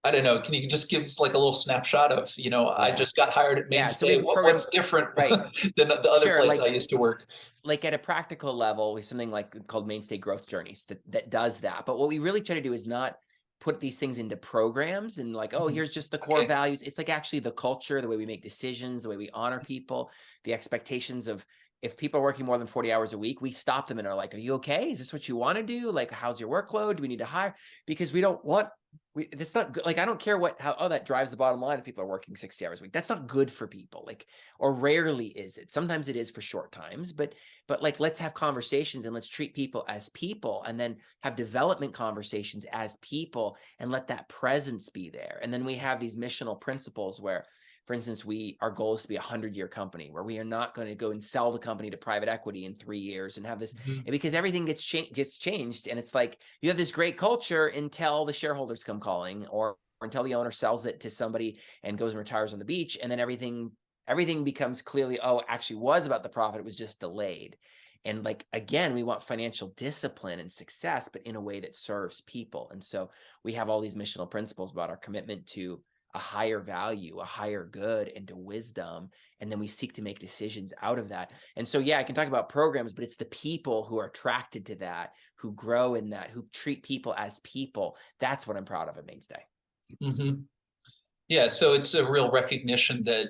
I don't know, can you just give us like a little snapshot of, I just got hired at Mainstay. So What's different than the other place I used to work? Like, at a practical level, we have something like called Mainstay Growth Journeys that does that. But what we really try to do is not put these things into programs and like, oh, here's just the core values. It's like actually the culture, the way we make decisions, the way we honor people, the expectations of, if people are working more than 40 hours a week, we stop them and are like, are you okay? Is this what you want to do? Like, how's your workload? Do we need to hire? Because we don't want, that's not good. Like, I don't care that drives the bottom line if people are working 60 hours a week. That's not good for people. Like, or rarely is it. Sometimes it is for short times, but like, let's have conversations and let's treat people as people, and then have development conversations as people, and let that presence be there. And then we have these missional principles where for instance, our goal is to be a 100-year company where we are not going to go and sell the company to private equity in 3 years and have this, and because everything gets changed. And it's like, you have this great culture until the shareholders come calling, or until the owner sells it to somebody and goes and retires on the beach. And then everything becomes clearly, oh, it actually was about the profit. It was just delayed. And like, again, we want financial discipline and success, but in a way that serves people. And so we have all these missional principles about our commitment to a higher value, a higher good, and to wisdom. And then we seek to make decisions out of that. And so, yeah, I can talk about programs, but it's the people who are attracted to that, who grow in that, who treat people as people. That's what I'm proud of at Mainstay. Yeah, so it's a real recognition that,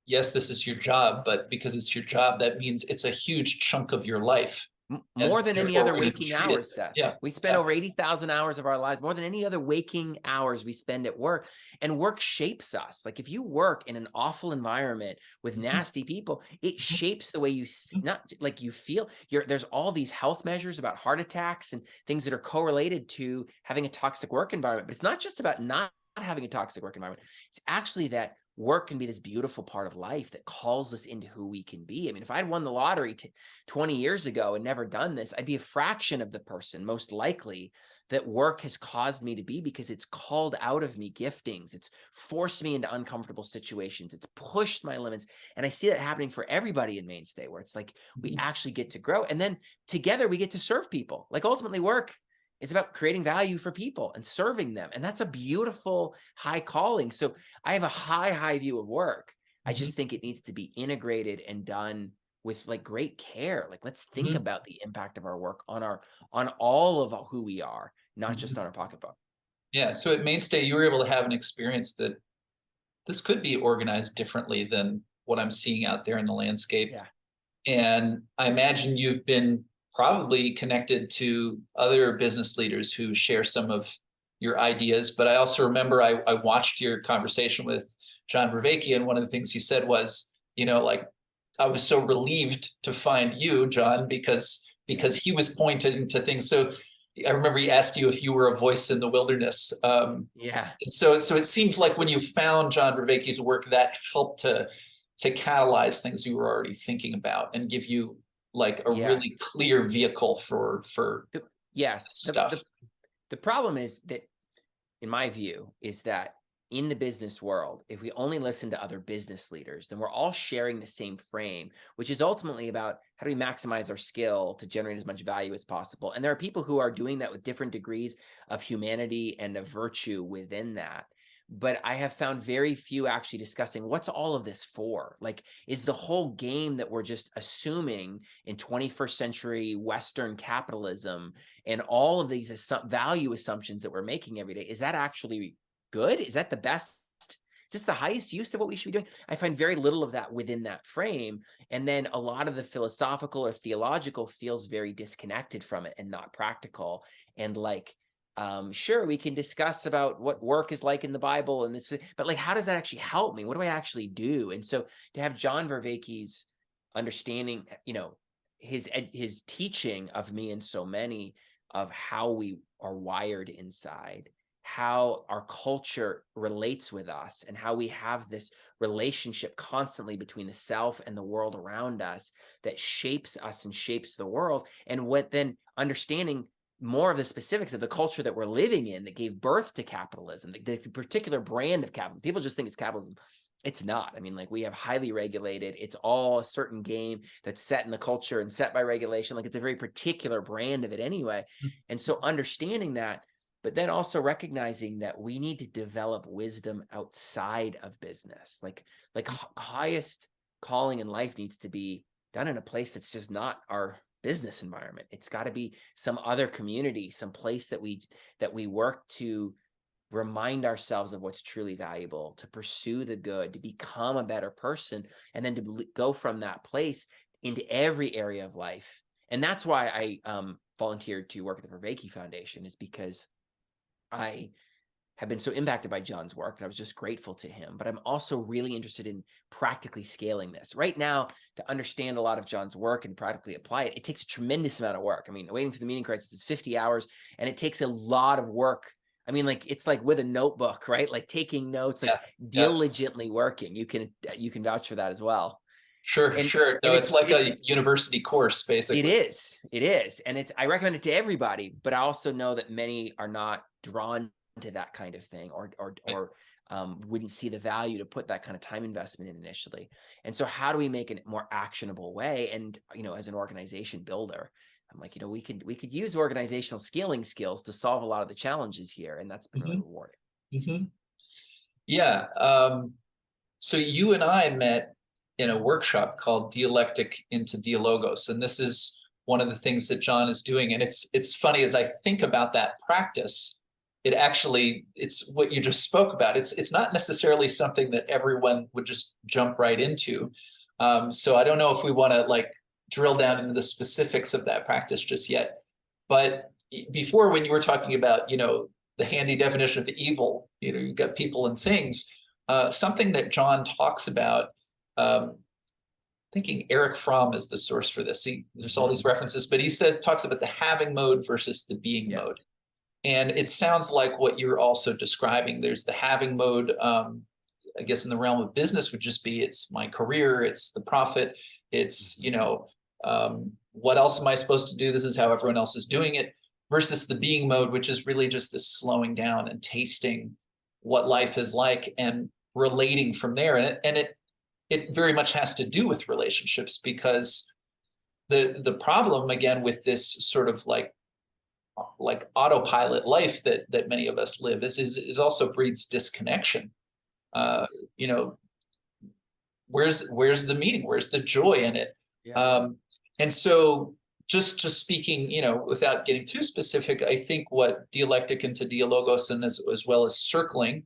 yes, this is your job, but because it's your job, that means it's a huge chunk of your life. More than any other waking hours, Seth. Yeah. We spend over 80,000 hours of our lives, more than any other waking hours we spend at work. And work shapes us. Like, if you work in an awful environment with nasty people, it shapes the way you, not like you feel. There's all these health measures about heart attacks and things that are correlated to having a toxic work environment. But it's not just about not having a toxic work environment. It's actually that work can be this beautiful part of life that calls us into who we can be. I mean, if I'd won the lottery 20 years ago and never done this, I'd be a fraction of the person, most likely, that work has caused me to be, because it's called out of me giftings. It's forced me into uncomfortable situations. It's pushed my limits. And I see that happening for everybody in Mainstay, where it's like, we actually get to grow. And then together we get to serve people. Like, ultimately, work is about creating value for people and serving them. And that's a beautiful high calling. So I have a high view of work. I just think it needs to be integrated and done with like great care. Like, let's think about the impact of our work on all of who we are, not just on our pocketbook. Yeah. So at Mainstay, you were able to have an experience that this could be organized differently than what I'm seeing out there in the landscape. Yeah. And I imagine you've been probably connected to other business leaders who share some of your ideas. But I also remember I watched your conversation with John Vervaeke, and one of the things you said was, like, I was so relieved to find you, John, because he was pointing to things. So I remember he asked you if you were a voice in the wilderness. Yeah. And so it seems like when you found John Vervaeke's work, that helped to catalyze things you were already thinking about and give you like a really clear vehicle for stuff. The problem is that, in my view, is that in the business world, if we only listen to other business leaders, then we're all sharing the same frame, which is ultimately about how do we maximize our skill to generate as much value as possible. And there are people who are doing that with different degrees of humanity and of virtue within that. But I have found very few actually discussing what's all of this for. Like, is the whole game that we're just assuming in 21st century Western capitalism and all of these value assumptions that we're making every day, is that actually good? Is that the best? Is this the highest use of what we should be doing? I find very little of that within that frame. And then a lot of the philosophical or theological feels very disconnected from it and not practical. And like, sure, we can discuss about what work is like in the Bible and this, but like, how does that actually help me? What do I actually do? And so to have John Vervaeke's understanding, his teaching of me and so many of how we are wired inside, how our culture relates with us, and how we have this relationship constantly between the self and the world around us that shapes us and shapes the world. And what then understanding more of the specifics of the culture that we're living in that gave birth to capitalism, the particular brand of capitalism. People just think it's capitalism. It's not. I mean, like, we have highly regulated, it's all a certain game that's set in the culture and set by regulation. Like, it's a very particular brand of it anyway. And so understanding that, but then also recognizing that we need to develop wisdom outside of business. Like highest calling in life needs to be done in a place that's just not our business environment. It's got to be some other community, some place that we work to remind ourselves of what's truly valuable, to pursue the good, to become a better person, and then to go from that place into every area of life. And that's why I volunteered to work at the Vervaeke Foundation, is because I have been so impacted by John's work, and I was just grateful to him. But I'm also really interested in practically scaling this. Right now, to understand a lot of John's work and practically apply it, it takes a tremendous amount of work. I mean, Waiting for the Meaning Crisis is 50 hours, and it takes a lot of work I mean, like, it's like with a notebook, right? Like taking notes, like Yeah. Yeah. diligently working. You can vouch for that as well. Sure. And Sure. No, and it's like a university course, basically. it is, and I recommend it to everybody. But I also know that many are not drawn to that kind of thing, or wouldn't see the value to put that kind of time investment in initially. And so, how do we make it a more actionable way? And as an organization builder, I'm like, we could use organizational scaling skills to solve a lot of the challenges here, and that's been really Hmm. rewarding. Hmm. Yeah. So you and I met in a workshop called Dialectic into Dialogos, and this is one of the things that John is doing. And it's funny as I think about that practice, it's what you just spoke about. It's not necessarily something that everyone would just jump right into. So I don't know if we want to like drill down into the specifics of that practice just yet. But before, when you were talking about, the handy definition of evil, you've got people and things. Something that John talks about, thinking Eric Fromm is the source for this. There's all these references, but he talks about the having mode versus the being mode. Yes. And it sounds like what you're also describing. There's the having mode, I guess in the realm of business would just be, it's my career, it's the profit, it's, what else am I supposed to do? This is how everyone else is doing it, versus the being mode, which is really just this slowing down and tasting what life is like and relating from there. And it very much has to do with relationships, because the problem again with this sort of like autopilot life that many of us live is it also breeds disconnection. You know, where's the meaning? Where's the joy in it? Yeah. And so just speaking, without getting too specific, I think what dialectic into dialogos, and as well as circling,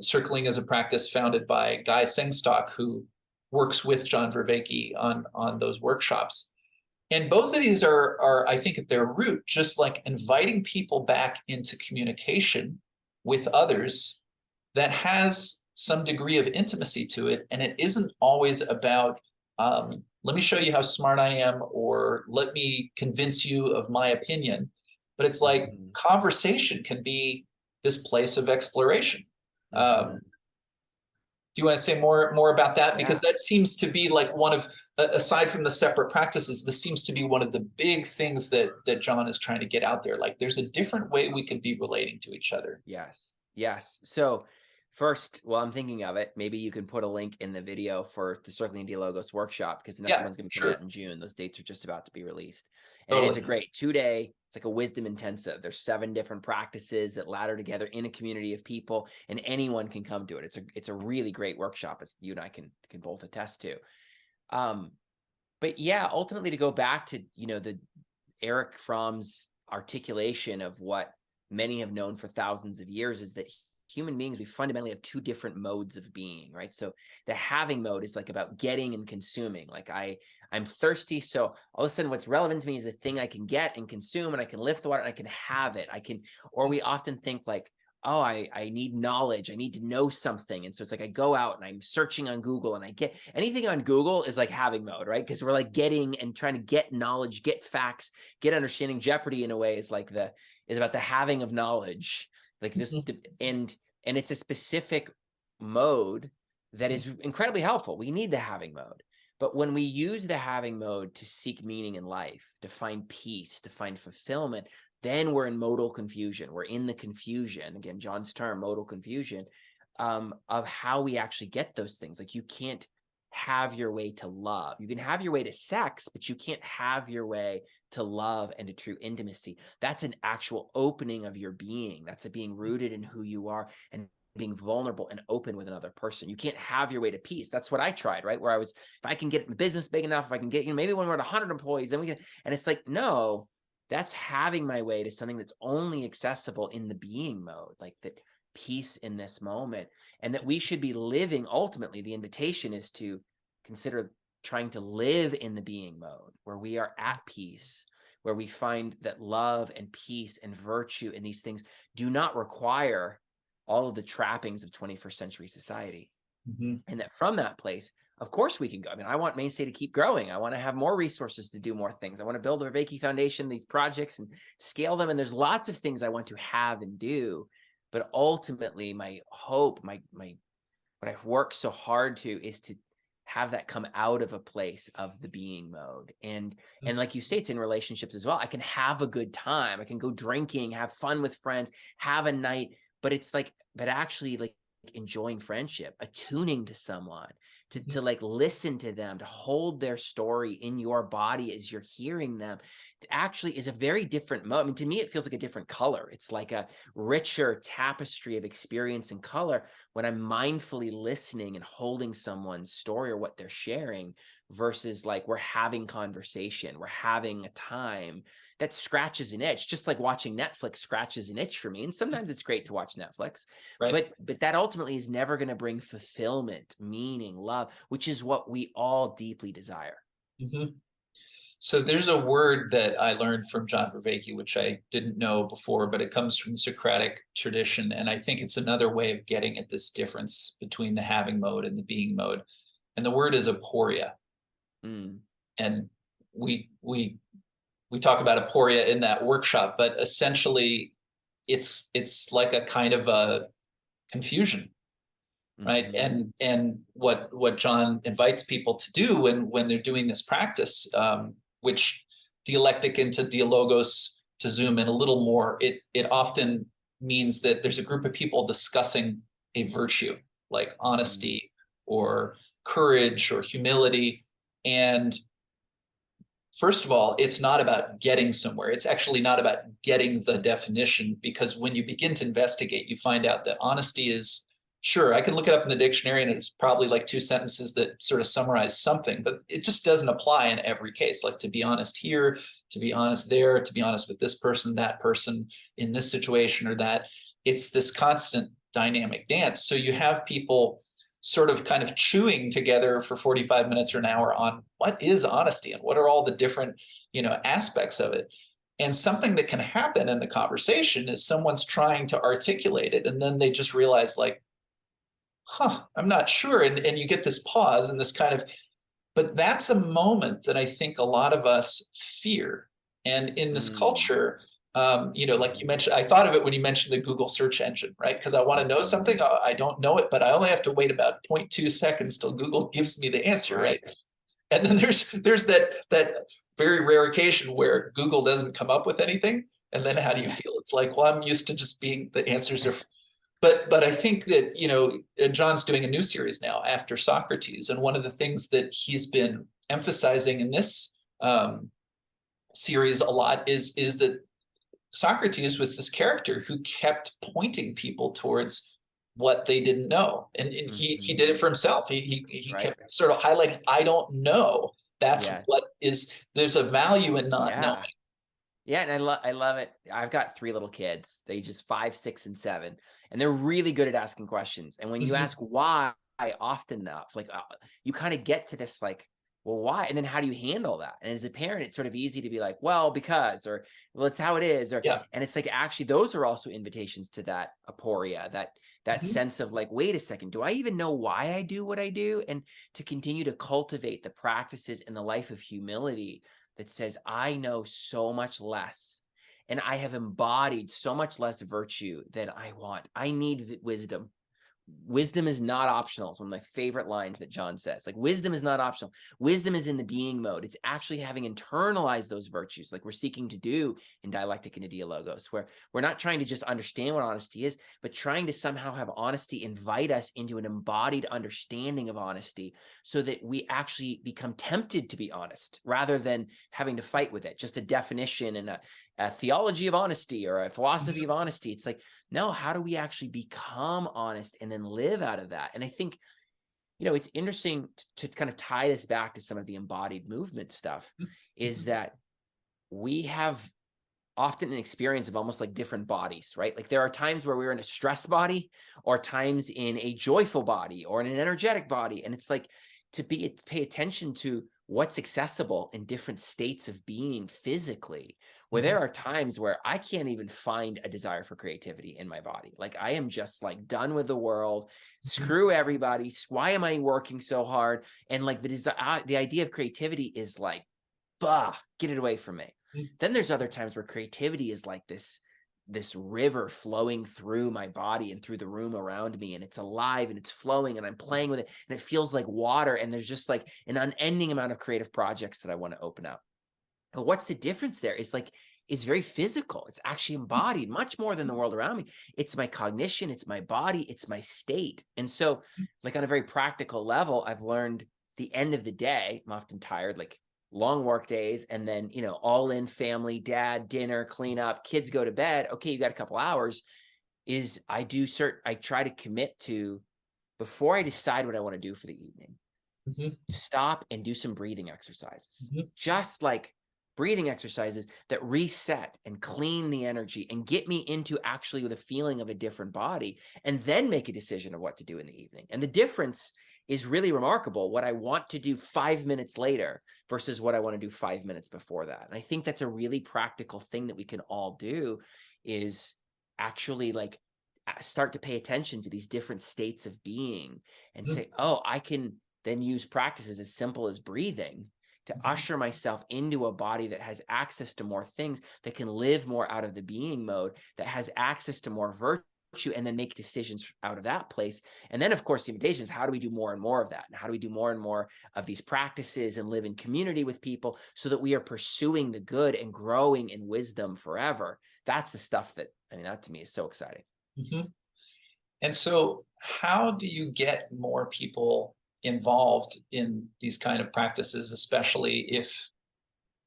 circling is a practice founded by Guy Sengstock, who works with John Vervaeke on those workshops. And both of these are, I think, at their root, just like inviting people back into communication with others that has some degree of intimacy to it. And it isn't always about, let me show you how smart I am, or let me convince you of my opinion. But it's like conversation can be this place of exploration. Do you want to say more about that? Because that seems to be like one of, aside from the separate practices, this seems to be one of the big things that John is trying to get out there. Like, there's a different way we could be relating to each other. Yes. So first, while I'm thinking of it, maybe you can put a link in the video for the Circling Dialogos workshop, because the next one's going to be coming out in June. Those dates are just about to be released. And it is a great 2-day, it's like a wisdom intensive. There's 7 different practices that ladder together in a community of people, and anyone can come to it. It's a really great workshop. It's, you and I can both attest to. But yeah, ultimately, to go back to, the Eric Fromm's articulation of what many have known for thousands of years, is that human beings, we fundamentally have 2 different modes of being, right? So the having mode is like about getting and consuming. Like I'm thirsty, so all of a sudden what's relevant to me is the thing I can get and consume, and I can lift the water and I can have it. Or we often think like, oh, I need knowledge, I need to know something. And so it's like I go out and I'm searching on Google, and I get anything on Google is like having mode, right? Because we're like getting and trying to get knowledge, get facts, get understanding. Jeopardy in a way is about the having of knowledge, like this. And it's a specific mode that is incredibly helpful. We need the having mode. But when we use the having mode to seek meaning in life, to find peace, to find fulfillment, then we're in modal confusion. We're in the confusion, again, John's term, modal confusion, of how we actually get those things. Like, you can't have your way to love. You can have your way to sex, but you can't have your way to love and to true intimacy. That's an actual opening of your being. That's a being rooted in who you are and being vulnerable and open with another person. You can't have your way to peace. That's what I tried, right? Where if I can get business big enough, if I can get, maybe when we're at 100 employees, then we can, and it's like, no, that's having my way to something that's only accessible in the being mode, like that peace in this moment. And that we should be living, ultimately, the invitation is to consider trying to live in the being mode, where we are at peace, where we find that love and peace and virtue and these things do not require all of the trappings of 21st century society. And that from that place, of course we can go. I mean, I want Mainstay to keep growing. I want to have more resources to do more things. I want to build the Vervaeke Foundation, these projects, and scale them. And there's lots of things I want to have and do. But ultimately, my hope, my what I've worked so hard to is to have that come out of a place of the being mode. And like you say, it's in relationships as well. I can have a good time. I can go drinking, have fun with friends, have a night, but it's like, but actually like enjoying friendship, attuning to someone, to like listen to them, to hold their story in your body as you're hearing them, actually is a very different mode. I mean, to me, it feels like a different color. It's like a richer tapestry of experience and color when I'm mindfully listening and holding someone's story or what they're sharing, versus like we're having conversation, we're having a time that scratches an itch, just like watching Netflix scratches an itch for me. And sometimes it's great to watch Netflix, Right. but that ultimately is never going to bring fulfillment, meaning, love, which is what we all deeply desire. Mm-hmm. So there's a word that I learned from John Vervaeke, which I didn't know before, but it comes from the Socratic tradition. And I think it's another way of getting at this difference between the having mode and the being mode. And the word is aporia. Mm. And we talk about aporia in that workshop, but essentially it's like a kind of a confusion, right? Mm-hmm. And what John invites people to do when they're doing this practice, which dialectic into dialogos, to zoom in a little more, it often means that there's a group of people discussing a virtue like Mm. honesty or courage or humility. And first of all, it's not about getting somewhere. It's actually not about getting the definition, because when you begin to investigate, you find out that honesty is, sure, I can look it up in the dictionary and it's probably like two sentences that sort of summarize something, but it just doesn't apply in every case. Like to be honest here, to be honest there, to be honest with this person, that person, in this situation or that. It's this constant dynamic dance. So you have people sort of kind of chewing together for 45 minutes or an hour on what is honesty and what are all the different, aspects of it. And something that can happen in the conversation is someone's trying to articulate it and then they just realize like, I'm not sure. And you get this pause and this kind of, but that's a moment that I think a lot of us fear. And in this Mm. culture, like you Mm-hmm. mentioned, I thought of it when you mentioned the Google search engine, right? Because I want to know Mm-hmm. something, I don't know it, but I only have to wait about 0.2 seconds till Google gives me the answer, right? Right. And then there's that very rare occasion where Google doesn't come up with anything, and then how do you Yeah. feel? It's like, well, I'm used to just being the answers are. But I think that John's doing a new series now after Socrates, and one of the things that he's been emphasizing in this series a lot is that Socrates was this character who kept pointing people towards what they didn't know, and he did Mm-hmm. it for himself. He Right. kept sort of highlighting, I don't know. That's what Yes. is. There's a value in not knowing. Yeah. Yeah, and I love it. I've got 3 little kids, they ages 5, 6, and 7, and they're really good at asking questions. And when you Mhm. ask why often enough, like you kind of get to this like, well, why? And then how do you handle that? And as a parent, it's sort of easy to be like, well, because, or well, it's how it is, or Yeah. and it's like actually those are also invitations to that aporia, that Mhm. sense of like, wait a second, do I even know why I do what I do? And to continue to cultivate the practices in the life of humility that says, I know so much less and I have embodied so much less virtue than I want. I need wisdom. Wisdom is not optional. It's one of my favorite lines that John says. Like, wisdom is not optional. Wisdom is in the being mode. It's actually having internalized those virtues, like we're seeking to do in dialectic and dialogos, where we're not trying to just understand what honesty is, but trying to somehow have honesty invite us into an embodied understanding of honesty so that we actually become tempted to be honest rather than having to fight with it. Just a definition and a theology of honesty or a philosophy of honesty. It's like, no, how do we actually become honest and then live out of that? And I think, it's interesting to kind of tie this back to some of the embodied movement stuff, is Mhm. that we have often an experience of almost like different bodies, right? Like there are times where we're in a stress body or times in a joyful body or in an energetic body. And it's like, to pay attention to what's accessible in different states of being physically, where there are times where I can't even find a desire for creativity in my body. Like I am just like done with the world, screw everybody. Why am I working so hard? And like the idea of creativity is like, bah, get it away from me. Then there's other times where creativity is like this river flowing through my body and through the room around me, and it's alive and it's flowing and I'm playing with it and it feels like water, and there's just like an unending amount of creative projects that I want to open up. But what's the difference there? It's like it's very physical. It's actually embodied much more than the world around me. It's my cognition, it's my body, it's my state. And so like on a very practical level, I've learned the end of the day, I'm often tired, like long work days, and then, you know, all in family, dad, dinner, clean up, kids go to bed. Okay, you got a couple hours. I try to commit to, before I decide what I want to do for the evening, stop and do some breathing exercises. Just like breathing exercises that reset and clean the energy and get me into actually with a feeling of a different body, and then make a decision of what to do in the evening. And the difference is really remarkable, what I want to do 5 minutes later versus what I want to do 5 minutes before that. And I think that's a really practical thing that we can all do, is actually like start to pay attention to these different states of being and say, oh, I can then use practices as simple as breathing to usher myself into a body that has access to more things, that can live more out of the being mode, that has access to more virtue, and then make decisions out of that place. And then, of course, the invitation is, how do we do more and more of that? And how do we do more and more of these practices and live in community with people so that we are pursuing the good and growing in wisdom forever? That's the stuff that, I mean, that to me is so exciting. And so how do you get more people involved in these kind of practices, especially if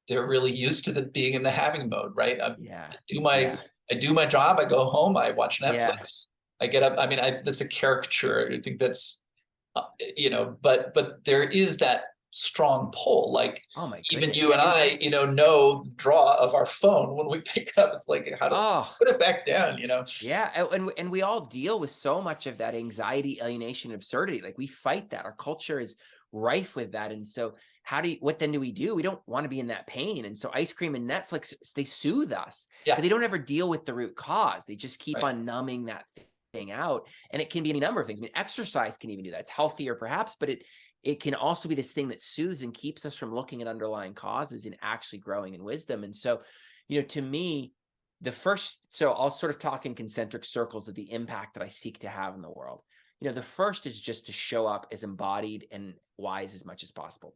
they're really used to being in the having mode, right? I do my job, I go home, I watch Netflix, I get up. I mean, that's a caricature. I think that's, but there is that strong pull. Like, oh my even goodness, you and I, know the draw of our phone when we pick it up. It's like, how to put it back down, Yeah, and we all deal with so much of that anxiety, alienation, absurdity. Like we fight that. Our culture is rife with that. And so what then do? We don't want to be in that pain. And so ice cream and Netflix, they soothe us, but they don't ever deal with the root cause. They just keep on numbing that thing out. And it can be any number of things. I mean, exercise can even do that. It's healthier perhaps, but it can also be this thing that soothes and keeps us from looking at underlying causes and actually growing in wisdom. And so, to me, so I'll sort of talk in concentric circles of the impact that I seek to have in the world. The first is just to show up as embodied and wise as much as possible.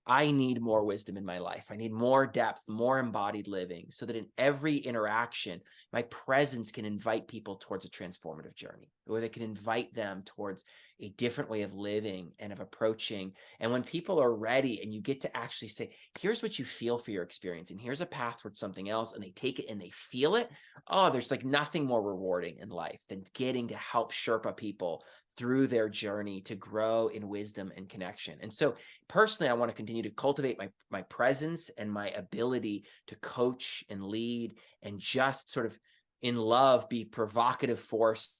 I need more wisdom in my life. I need more depth, more embodied living, so that in every interaction, my presence can invite people towards a transformative journey, or they can invite them towards a different way of living and of approaching. And when people are ready and you get to actually say, here's what you feel for your experience, and here's a path towards something else, and they take it and they feel it. Oh, there's like nothing more rewarding in life than getting to help Sherpa people through their journey to grow in wisdom and connection. And so personally, I want to continue to cultivate my presence and my ability to coach and lead, and just sort of in love be provocative force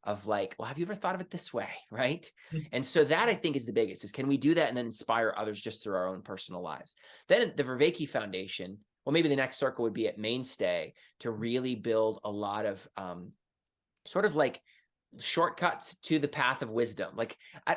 of like, well, have you ever thought of it this way? Right. And so that, I think, is the biggest, is can we do that and then inspire others just through our own personal lives? Then the Vervaeke Foundation, well, maybe the next circle would be at Mainstay, to really build a lot of sort of like shortcuts to the path of wisdom. Like I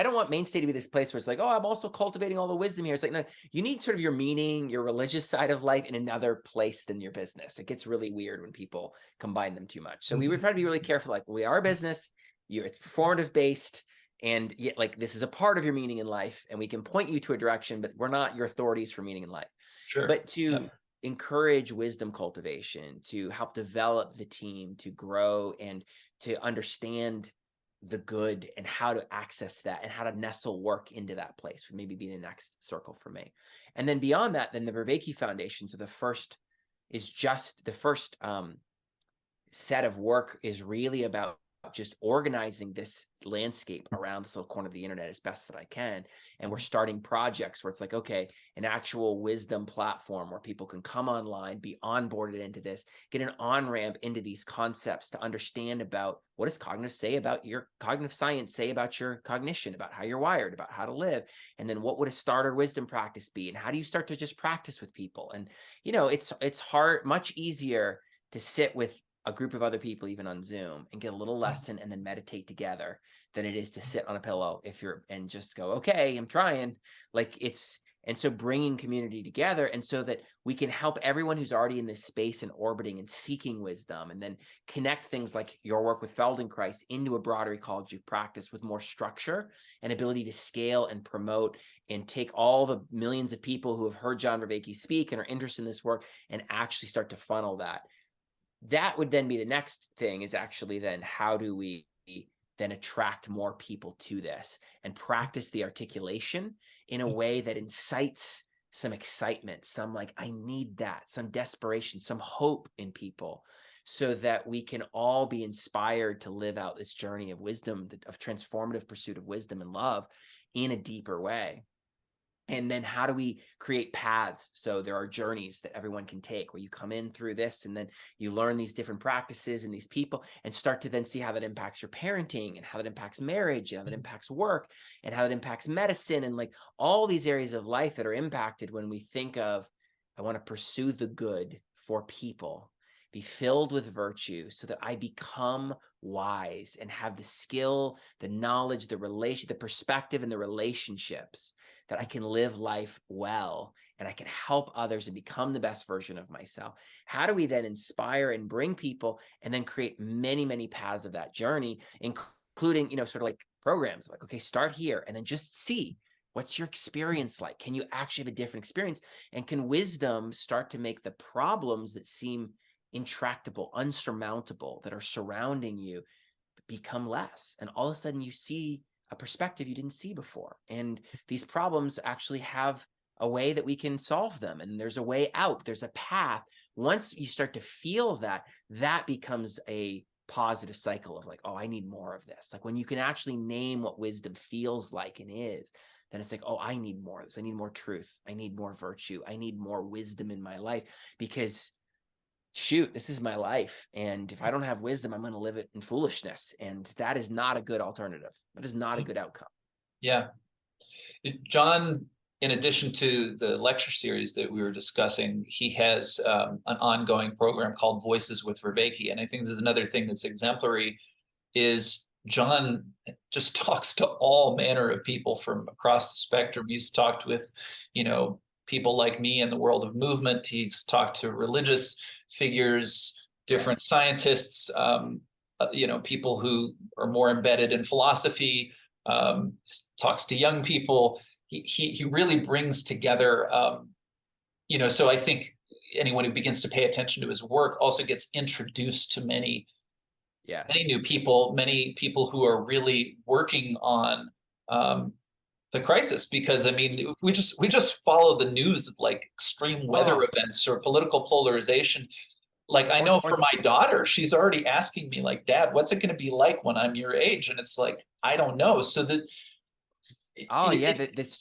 don't want Mainstay to be this place where it's like, oh, I'm also cultivating all the wisdom here. It's like, no, you need sort of your meaning, your religious side of life in another place than your business. It gets really weird when people combine them too much. So we would try to be really careful. Like, we are a business, it's performative based, and yet like this is a part of your meaning in life, and we can point you to a direction, but we're not your authorities for meaning in life. Sure. But to encourage wisdom cultivation, to help develop the team, to grow and to understand the good and how to access that and how to nestle work into that place would maybe be the next circle for me. And then beyond that, then the Vervaeke Foundation. So the first set of work is really about just organizing this landscape around this little corner of the internet as best that I can. And we're starting projects where it's like, okay, an actual wisdom platform where people can come online, be onboarded into this, get an on-ramp into these concepts to understand about what does cognitive say about your cognitive science, say about your cognition, about how you're wired, about how to live. And then what would a starter wisdom practice be? And how do you start to just practice with people? And, it's hard, much easier to sit with a group of other people, even on Zoom, and get a little lesson and then meditate together than it is to sit on a pillow and just go, okay, I'm trying. And so bringing community together, and so that we can help everyone who's already in this space and orbiting and seeking wisdom, and then connect things like your work with Feldenkrais into a broader ecology of practice with more structure and ability to scale and promote and take all the millions of people who have heard John Vervaeke speak and are interested in this work and actually start to funnel that. That would then be the next thing, is actually then how do we then attract more people to this and practice the articulation in a way that incites some excitement, some like, I need that, some desperation, some hope in people, so that we can all be inspired to live out this journey of wisdom, of transformative pursuit of wisdom and love in a deeper way. And then how do we create paths? So there are journeys that everyone can take where you come in through this and then you learn these different practices and these people and start to then see how that impacts your parenting and how that impacts marriage and how that impacts work and how that impacts medicine and like all these areas of life that are impacted when we think of, I want to pursue the good for people, be filled with virtue so that I become wise and have the skill, the knowledge, the perspective and the relationships that I can live life well and I can help others and become the best version of myself. How do we then inspire and bring people and then create many, many paths of that journey, including, sort of like programs like, okay, start here and then just see what's your experience like? Can you actually have a different experience? And can wisdom start to make the problems that seem intractable, unsurmountable, that are surrounding you become less? And all of a sudden you see a perspective you didn't see before. And these problems actually have a way that we can solve them. And there's a way out. There's a path. Once you start to feel that, that becomes a positive cycle of like, oh, I need more of this. Like when you can actually name what wisdom feels like and is, then it's like, oh, I need more of this. I need more truth. I need more virtue. I need more wisdom in my life because shoot, this is my life. And if I don't have wisdom, I'm going to live it in foolishness. And that is not a good alternative. That is not a good outcome. Yeah. John, in addition to the lecture series that we were discussing, he has an ongoing program called Voices with Vervaeke. And I think this is another thing that's exemplary is John just talks to all manner of people from across the spectrum. He's talked with, people like me in the world of movement. He's talked to religious figures, different scientists, people who are more embedded in philosophy, talks to young people. He really brings together, so I think anyone who begins to pay attention to his work also gets introduced to many new people, many people who are really working on the crisis. Because if we just follow the news of like extreme weather events or political polarization, like I know for my daughter, she's already asking me like, Dad, what's it going to be like when I'm your age? And it's like, I don't know. So that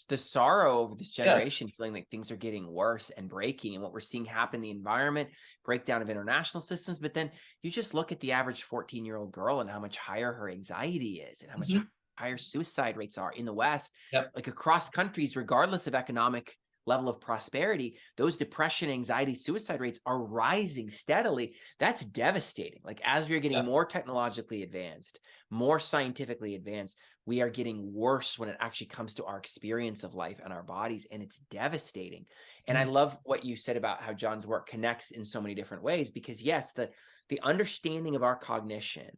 the sorrow of this generation, feeling like things are getting worse and breaking, and what we're seeing happen in the environment, breakdown of international systems. But then you just look at the average 14-year-old girl and how much higher her anxiety is and how much higher suicide rates are in the West, like across countries, regardless of economic level of prosperity, those depression, anxiety, suicide rates are rising steadily. That's devastating. Like as we're getting more technologically advanced, more scientifically advanced, we are getting worse when it actually comes to our experience of life and our bodies. And it's devastating. And I love what you said about how John's work connects in so many different ways, because yes, the understanding of our cognition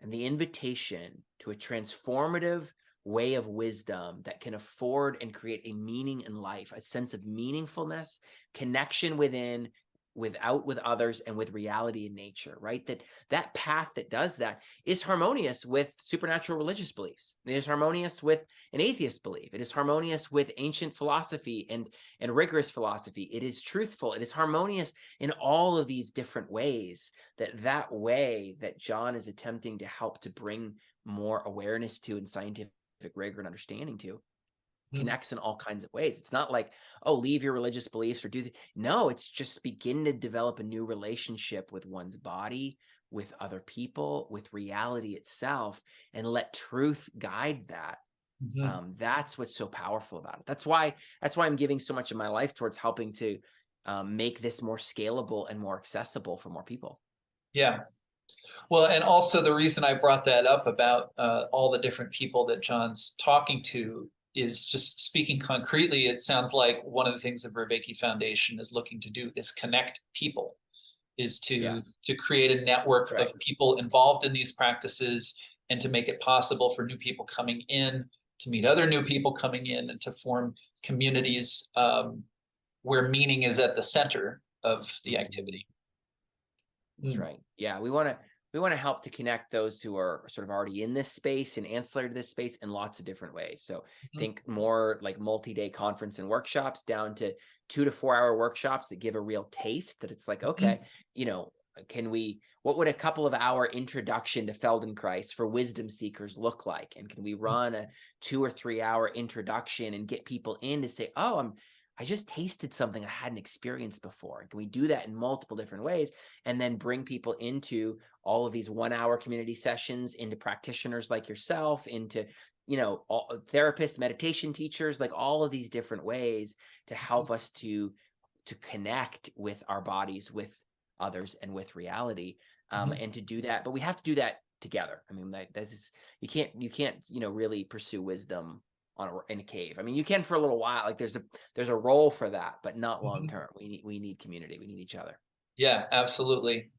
and the invitation to a transformative way of wisdom that can afford and create a meaning in life, a sense of meaningfulness, connection within, with others and with reality in nature, right? That path that does that is harmonious with supernatural religious beliefs. It is harmonious with an atheist belief. It is harmonious with ancient philosophy and rigorous philosophy. It is truthful. It is harmonious in all of these different ways. That way that John is attempting to help to bring more awareness to and scientific rigor and understanding to connects in all kinds of ways. It's not like, oh, leave your religious beliefs or no, it's just begin to develop a new relationship with one's body, with other people, with reality itself, and let truth guide that. That's what's so powerful about it. That's why I'm giving so much of my life towards helping to make this more scalable and more accessible for more people. Yeah. Well, and also the reason I brought that up about all the different people that John's talking to is just speaking concretely. It sounds like one of the things the Vervaeke Foundation is looking to do is connect people, is to create a network of people involved in these practices and to make it possible for new people coming in to meet other new people coming in and to form communities where meaning is at the center of the activity. That's right. Yeah, we want to help to connect those who are sort of already in this space and ancillary to this space in lots of different ways. So think more like multi-day conference and workshops down to 2 to 4 hour workshops that give a real taste that it's like, okay, what would a couple of hour introduction to Feldenkrais for wisdom seekers look like? And can we run a 2 or 3 hour introduction and get people in to say, oh, I just tasted something I hadn't experienced before. Can we do that in multiple different ways and then bring people into all of these 1 hour community sessions, into practitioners like yourself, into, therapists, meditation teachers, like all of these different ways to help us to connect with our bodies, with others, and with reality, and to do that. But we have to do that together. I mean, that is, you can't, really pursue wisdom in a cave. I mean, you can for a little while. Like there's a role for that, but not long term. We need community. We need each other. Yeah, absolutely.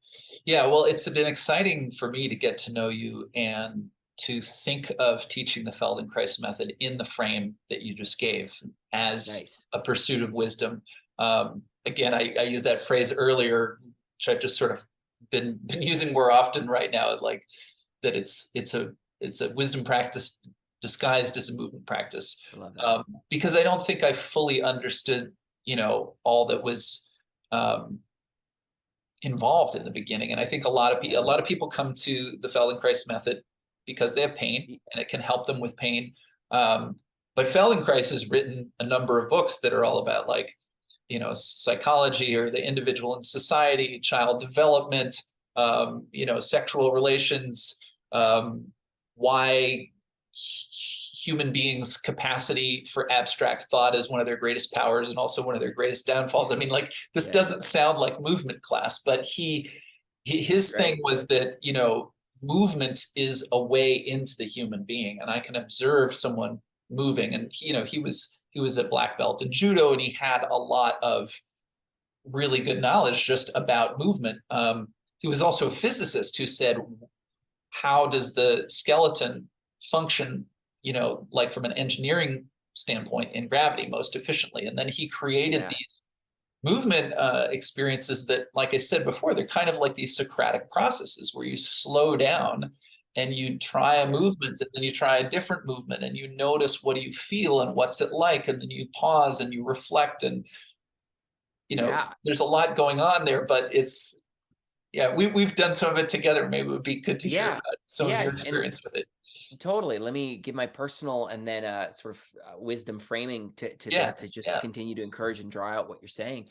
Yeah, well, it's been exciting for me to get to know you and to think of teaching the Feldenkrais method in the frame that you just gave as a pursuit of wisdom. Again, I used that phrase earlier, which I've just sort of been using more often right now, like that it's a wisdom practice disguised as a movement practice. I love that. Because I don't think I fully understood, all that was involved in the beginning. And I think a lot of people come to the Feldenkrais method because they have pain and it can help them with pain. But Feldenkrais has written a number of books that are all about psychology or the individual in society, child development, sexual relations, why human beings' capacity for abstract thought is one of their greatest powers and also one of their greatest downfalls. I mean, like this doesn't sound like movement class, but his thing was that, movement is a way into the human being, and I can observe someone moving. And he was a black belt in judo, and he had a lot of really good knowledge just about movement. He was also a physicist who said, how does the skeleton function, like from an engineering standpoint in gravity most efficiently? And then he created these movement experiences that, like I said before, they're kind of like these Socratic processes where you slow down and you try a movement, and then you try a different movement, and you notice what do you feel and what's it like, and then you pause and you reflect, and there's a lot going on there, but it's we've done some of it together. Maybe it would be good to hear about some of your experience with it. Totally. Let me give my personal and then sort of wisdom framing to this to just continue to encourage and draw out what you're saying.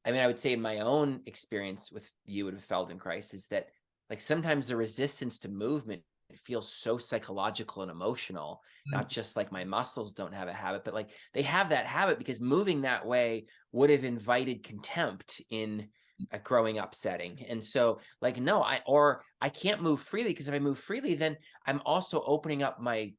I mean, I would say in my own experience with you and Feldenkrais is that like sometimes the resistance to movement, it feels so psychological and emotional, not just like my muscles don't have a habit, but like they have that habit because moving that way would have invited contempt in a growing up setting. And so like, no, I can't move freely, because if I move freely, then I'm also opening up my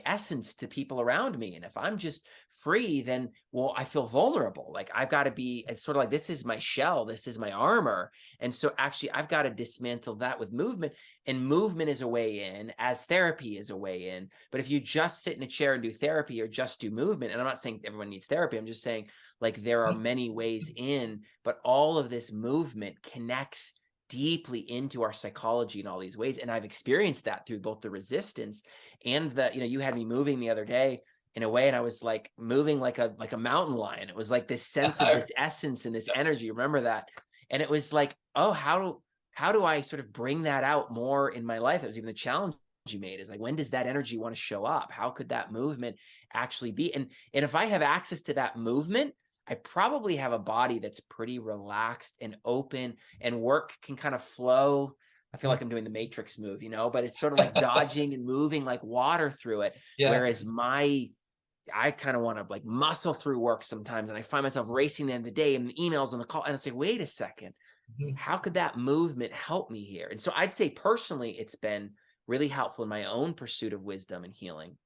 essence to people around me. And if I'm just free, then, well, I feel vulnerable. Like I've got to be, it's sort of like, this is my shell, this is my armor. And so actually I've got to dismantle that with movement. And movement is a way in, as therapy is a way in. But if you just sit in a chair and do therapy or just do movement, and I'm not saying everyone needs therapy, I'm just saying like there are many ways in, but all of this movement connects deeply into our psychology in all these ways. And I've experienced that through both the resistance and the, you had me moving the other day in a way, and I was like moving like a mountain lion. It was like this sense of this essence and this energy. Remember that? And it was like, oh, how do I sort of bring that out more in my life? That was even the challenge you made, is like, when does that energy want to show up? How could that movement actually be? And if I have access to that movement, I probably have a body that's pretty relaxed and open, and work can kind of flow. I feel like I'm doing the Matrix move, but it's sort of like dodging and moving like water through it. Yeah. Whereas I kind of want to like muscle through work sometimes. And I find myself racing the end of the day and the emails and the call. And it's like, wait a second, how could that movement help me here? And so I'd say personally, it's been really helpful in my own pursuit of wisdom and healing.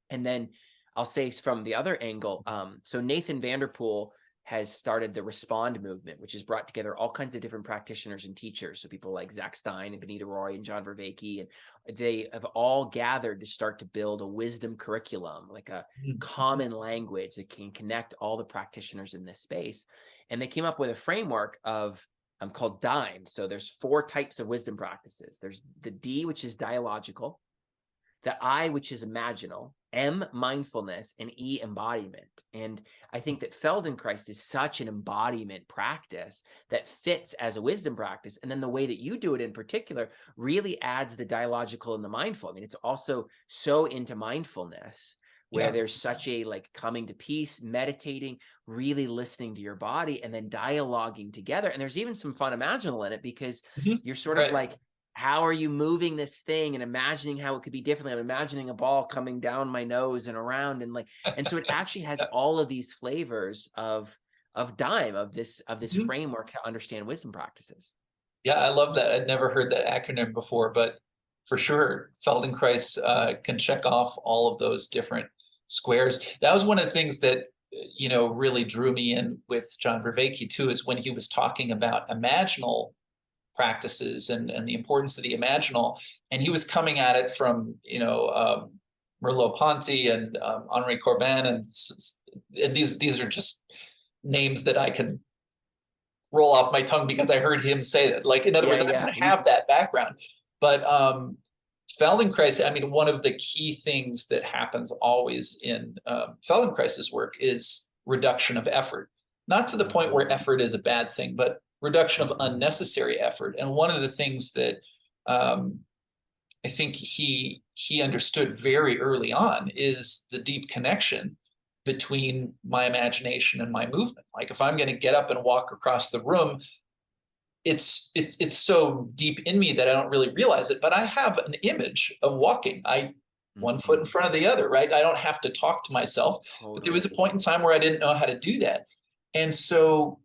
And then I'll say from the other angle, so Nathan Vanderpool has started the Respond movement, which has brought together all kinds of different practitioners and teachers. So people like Zach Stein and Benita Roy and John Vervaeke, and they have all gathered to start to build a wisdom curriculum, like a common language that can connect all the practitioners in this space. And they came up with a framework of called DIME. So there's 4 types of wisdom practices. There's the D, which is dialogical, the I, which is imaginal, M, mindfulness, and E, embodiment. And I think that Feldenkrais is such an embodiment practice that fits as a wisdom practice. And then the way that you do it in particular really adds the dialogical and the mindful. I mean, it's also so into mindfulness, where there's such a like coming to peace, meditating, really listening to your body, and then dialoguing together. And there's even some fun imaginal in it, because you're sort of like, how are you moving this thing and imagining how it could be differently? I'm imagining a ball coming down my nose and around, and so it actually has all of these flavors of DIME, of this framework to understand wisdom practices. Yeah, I love that. I'd never heard that acronym before, but for sure, Feldenkrais can check off all of those different squares. That was one of the things that really drew me in with John Vervaeke too, is when he was talking about imaginal practices and the importance of the imaginal, and he was coming at it from Merleau-Ponty and Henri Corbin, and these are just names that I can roll off my tongue because I heard him say that. Like, in other words, I don't have that background, but Feldenkrais, I mean, one of the key things that happens always in Feldenkrais's work is reduction of effort. Not to the point where effort is a bad thing, but reduction of unnecessary effort. And one of the things that I think he understood very early on is the deep connection between my imagination and my movement. Like, if I'm going to get up and walk across the room, it's so deep in me that I don't really realize it, but I have an image of walking. One foot in front of the other, right? I don't have to talk to myself. Totally. But there was a point in time where I didn't know how to do that. And so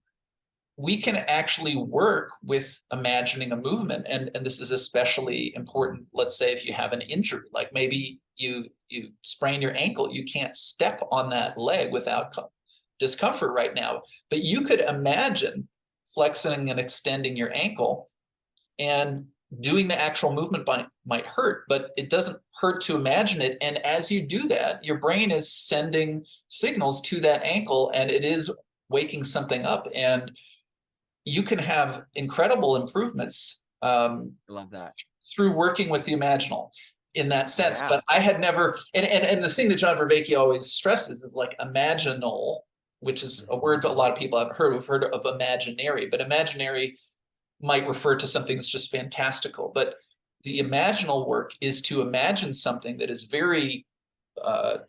we can actually work with imagining a movement. And this is especially important, let's say, if you have an injury, like maybe you sprain your ankle, you can't step on that leg without discomfort right now. But you could imagine flexing and extending your ankle, and doing the actual movement might hurt, but it doesn't hurt to imagine it. And as you do that, your brain is sending signals to that ankle, and it is waking something up. And you can have incredible improvements love that. through working with the imaginal in that sense. But I had never, and the thing that John Vervaeke always stresses is like imaginal, which is a word a lot of people haven't heard of. We've heard of imaginary, but imaginary might refer to something that's just fantastical. But the imaginal work is to imagine something that is very,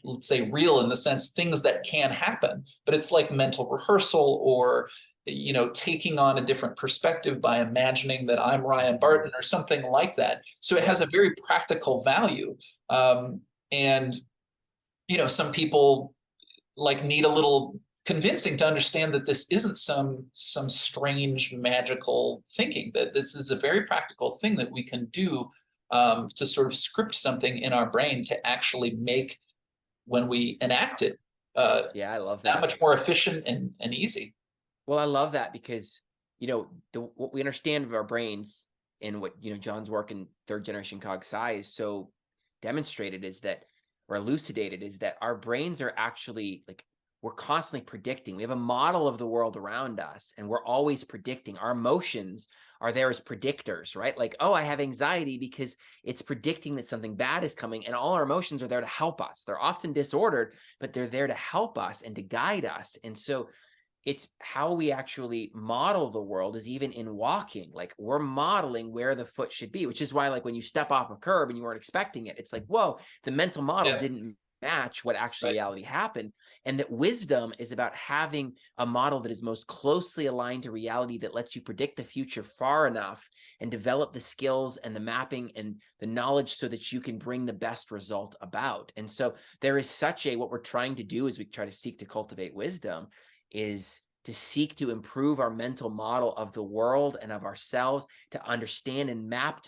let's say, real, in the sense things that can happen. But it's like mental rehearsal, or taking on a different perspective by imagining that I'm Ryan Barton or something like that. So it has a very practical value. And some people like need a little convincing to understand that this isn't some strange magical thinking, that this is a very practical thing that we can do to sort of script something in our brain to actually make, when we enact it, I love that much more efficient and easy. Well, I love that, because what we understand of our brains what, John's work in third generation cog sci is so demonstrated is that, or elucidated, is that our brains are actually like, we're constantly predicting. We have a model of the world around us, and we're always predicting. Our emotions are there as predictors, right? Like, oh, I have anxiety because it's predicting that something bad is coming, and all our emotions are there to help us. They're often disordered, but they're there to help us and to guide us. And so it's how we actually model the world is even in walking. Like, we're modeling where the foot should be, which is why, like, when you step off a curb and you weren't expecting it, it's like, whoa, the mental model Yeah. didn't match what actually Right. reality happened. And that wisdom is about having a model that is most closely aligned to reality, that lets you predict the future far enough and develop the skills and the mapping and the knowledge so that you can bring the best result about. And so there is what we're trying to do as we try to seek to cultivate wisdom is to seek to improve our mental model of the world and of ourselves, to understand and map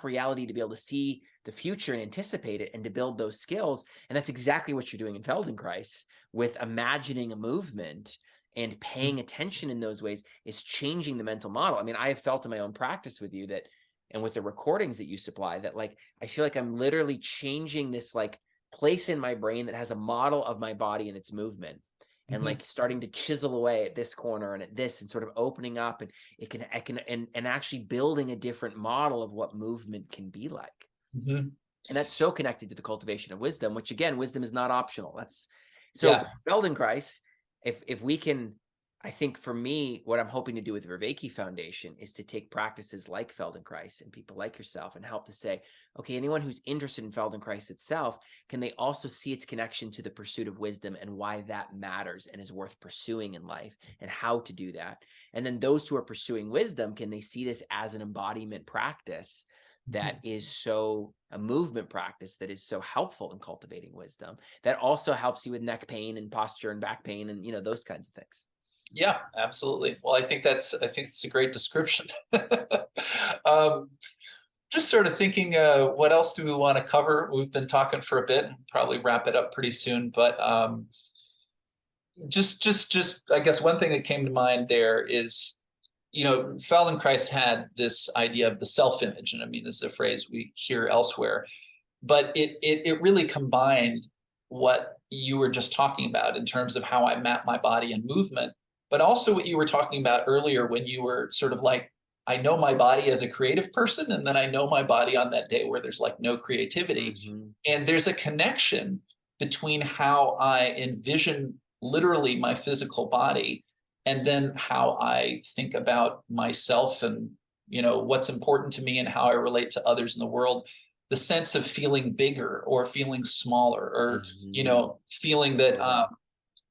reality, to be able to see the future and anticipate it, and to build those skills. And that's exactly what you're doing in Feldenkrais with imagining a movement and paying attention in those ways is changing the mental model. I mean, I have felt in my own practice with you that, and with the recordings that you supply, that like, I feel like I'm literally changing this like place in my brain that has a model of my body and its movement, and like starting to chisel away at this corner and at this, and sort of opening up, and and actually building a different model of what movement can be like. And that's so connected to the cultivation of wisdom, which again, wisdom is not optional. That's so Feldenkrais, if we can, I think for me, what I'm hoping to do with the Vervaeke Foundation is to take practices like Feldenkrais and people like yourself and help to say, okay, anyone who's interested in Feldenkrais itself, can they also see its connection to the pursuit of wisdom and why that matters and is worth pursuing in life and how to do that? And then those who are pursuing wisdom, can they see this as an embodiment practice that is so a movement practice that is so helpful in cultivating wisdom, that also helps you with neck pain and posture and back pain and those kinds of things? Yeah, absolutely. Well, I think it's a great description. Just sort of thinking, what else do we want to cover? We've been talking for a bit and probably wrap it up pretty soon, but just I guess one thing that came to mind there is, Feldenkrais had this idea of the self-image, and I mean, this is a phrase we hear elsewhere, but it really combined what you were just talking about in terms of how I map my body and movement, but also what you were talking about earlier when you were sort of like, I know my body as a creative person, and then I know my body on that day where there's like no creativity. And there's a connection between how I envision literally my physical body and then how I think about myself and, what's important to me and how I relate to others in the world. The sense of feeling bigger or feeling smaller, or, feeling that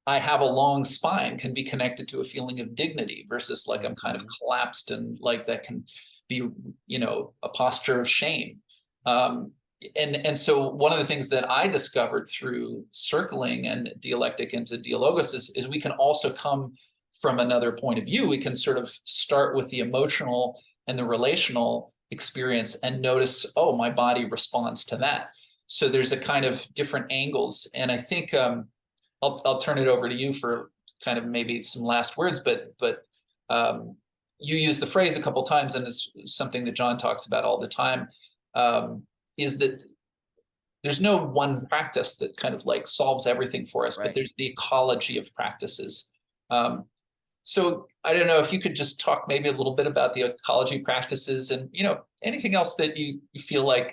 I have a long spine can be connected to a feeling of dignity versus like I'm kind of collapsed, and like that can be, a posture of shame. And so one of the things that I discovered through circling and dialectic into Dialogos is we can also come from another point of view. We can sort of start with the emotional and the relational experience and notice, oh, my body responds to that. So there's a kind of different angles. And I think I'll turn it over to you for kind of maybe some last words, but you used the phrase a couple of times, and it's something that John talks about all the time, is that there's no one practice that kind of like solves everything for us, but there's the ecology of practices. So I don't know if you could just talk maybe a little bit about the ecology practices and, anything else that you feel like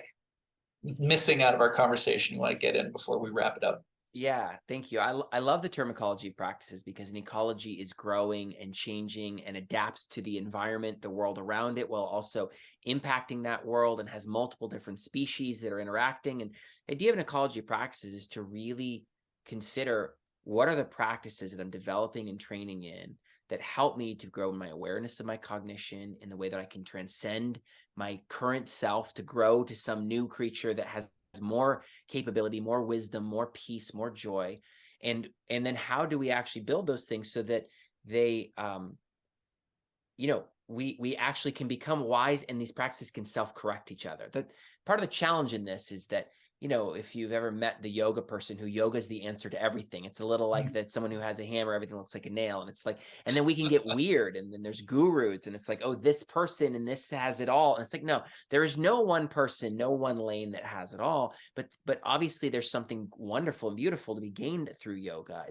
missing out of our conversation you want to get in before we wrap it up. Yeah, thank you. I love the term ecology practices, because an ecology is growing and changing and adapts to the environment, the world around it, while also impacting that world, and has multiple different species that are interacting. And the idea of an ecology practices is to really consider, what are the practices that I'm developing and training in that help me to grow my awareness of my cognition in the way that I can transcend my current self to grow to some new creature that has more capability, more wisdom, more peace, more joy. And then how do we actually build those things so that they we actually can become wise, and these practices can self-correct each other. That part of the challenge in this is that if you've ever met the yoga person who yoga is the answer to everything, it's a little like that someone who has a hammer, everything looks like a nail. And it's like, and then we can get weird. And then there's gurus and it's like, oh, this person and this has it all. And it's like, no, there is no one person, no one lane that has it all. But obviously there's something wonderful and beautiful to be gained through yoga.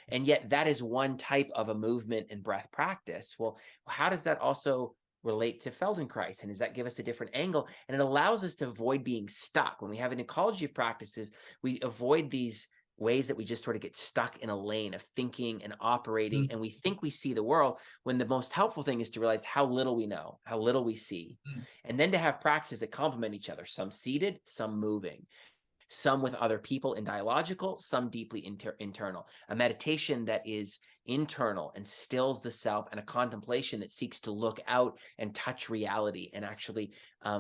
And yet that is one type of a movement and breath practice. Well, how does that also relate to Feldenkrais? And does that give us a different angle? And it allows us to avoid being stuck. When we have an ecology of practices, we avoid these ways that we just sort of get stuck in a lane of thinking and operating, and we think we see the world, when the most helpful thing is to realize how little we know, how little we see, and then to have practices that complement each other, some seated, some moving, some with other people in dialogical, some deeply internal, a meditation that is internal and stills the self, and a contemplation that seeks to look out and touch reality and actually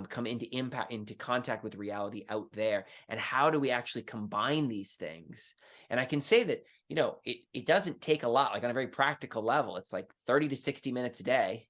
come into contact with reality out there. And how do we actually combine these things? And I can say that, it doesn't take a lot, like on a very practical level. It's like 30 to 60 minutes a day.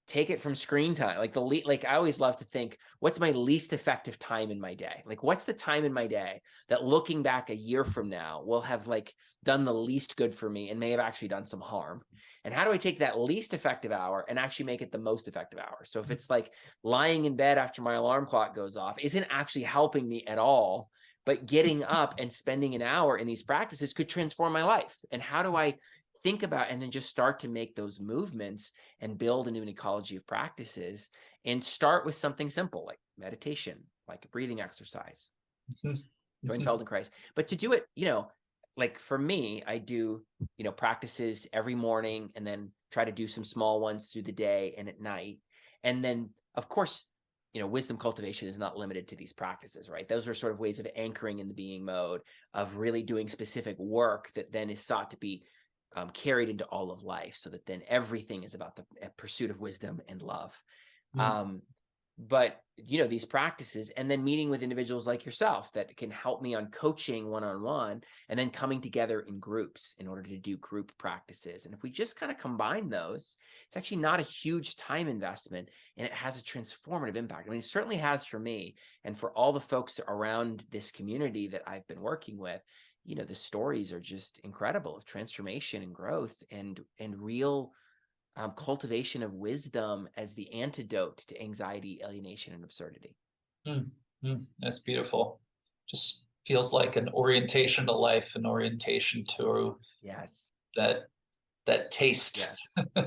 Take it from screen time. Like I always love to think, what's my least effective time in my day? Like, what's the time in my day that looking back a year from now will have like done the least good for me and may have actually done some harm? And how do I take that least effective hour and actually make it the most effective hour? So if it's like lying in bed after my alarm clock goes off isn't actually helping me at all, but getting up and spending an hour in these practices could transform my life. And how do I think about and then just start to make those movements and build a new ecology of practices, and start with something simple like meditation, like a breathing exercise, join Feldenkrais. But to do it, like for me, I do, practices every morning and then try to do some small ones through the day and at night. And then, of course, wisdom cultivation is not limited to these practices, right? Those are sort of ways of anchoring in the being mode, of really doing specific work that then is sought to be carried into all of life, so that then everything is about the pursuit of wisdom and love. But these practices, and then meeting with individuals like yourself that can help me on coaching one-on-one, and then coming together in groups in order to do group practices. And if we just kind of combine those, it's actually not a huge time investment, and it has a transformative impact. I mean, it certainly has for me, and for all the folks around this community that I've been working with. The stories are just incredible of transformation and growth and real cultivation of wisdom as the antidote to anxiety, alienation, and absurdity. That's beautiful. Just feels like an orientation to life, an orientation to that taste. Yes.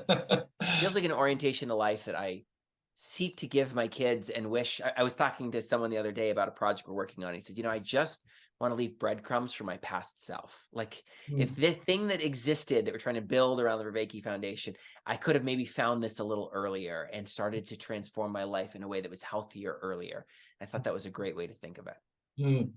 Feels like an orientation to life that I seek to give my kids, and wish. I was talking to someone the other day about a project we're working on. He said, I just want to leave breadcrumbs for my past self. Like if the thing that existed that we're trying to build around the Vervaeke Foundation, I could have maybe found this a little earlier and started to transform my life in a way that was healthier earlier. I thought that was a great way to think of it.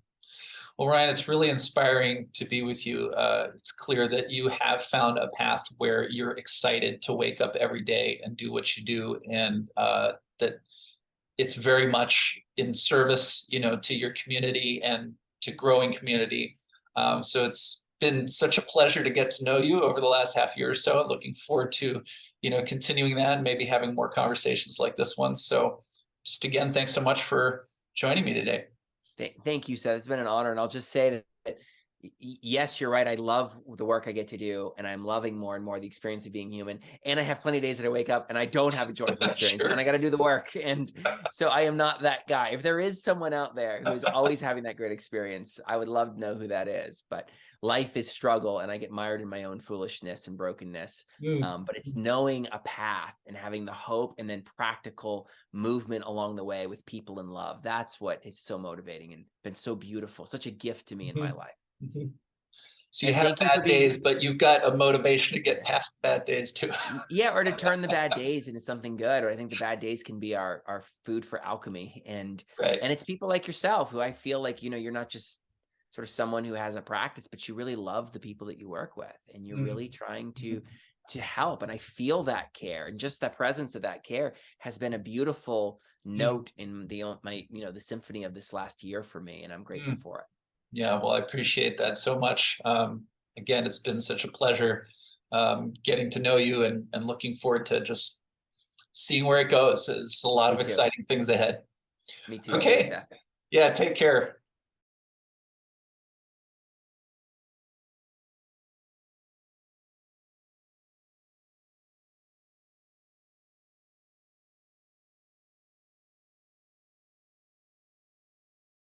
Well, Ryan, it's really inspiring to be with you. It's clear that you have found a path where you're excited to wake up every day and do what you do, and that it's very much in service, to your community and to growing community. So it's been such a pleasure to get to know you over the last half year or so. Looking forward to, continuing that and maybe having more conversations like this one. So just again, thanks so much for joining me today. Thank you, Seth. It's been an honor. And I'll just say that, yes, you're right. I love the work I get to do, and I'm loving more and more the experience of being human. And I have plenty of days that I wake up and I don't have a joyful experience, and I got to do the work. And so I am not that guy. If there is someone out there who is always having that great experience, I would love to know who that is. But life is struggle, and I get mired in my own foolishness and brokenness. But it's knowing a path and having the hope and then practical movement along the way with people in love. That's what is so motivating and been so beautiful, such a gift to me in my life. So you have bad days, but you've got a motivation to get past the bad days too. Yeah, or to turn the bad days into something good. Or I think the bad days can be our food for alchemy. And it's people like yourself who I feel like, you're not just sort of someone who has a practice, but you really love the people that you work with, and you're really trying to help. And I feel that care, and just the presence of that care has been a beautiful note in the symphony of this last year for me, and I'm grateful for it. Yeah, well, I appreciate that so much. Again, it's been such a pleasure getting to know you, and looking forward to just seeing where it goes. There's a lot of exciting things ahead. Me too. Okay. Yeah, take care.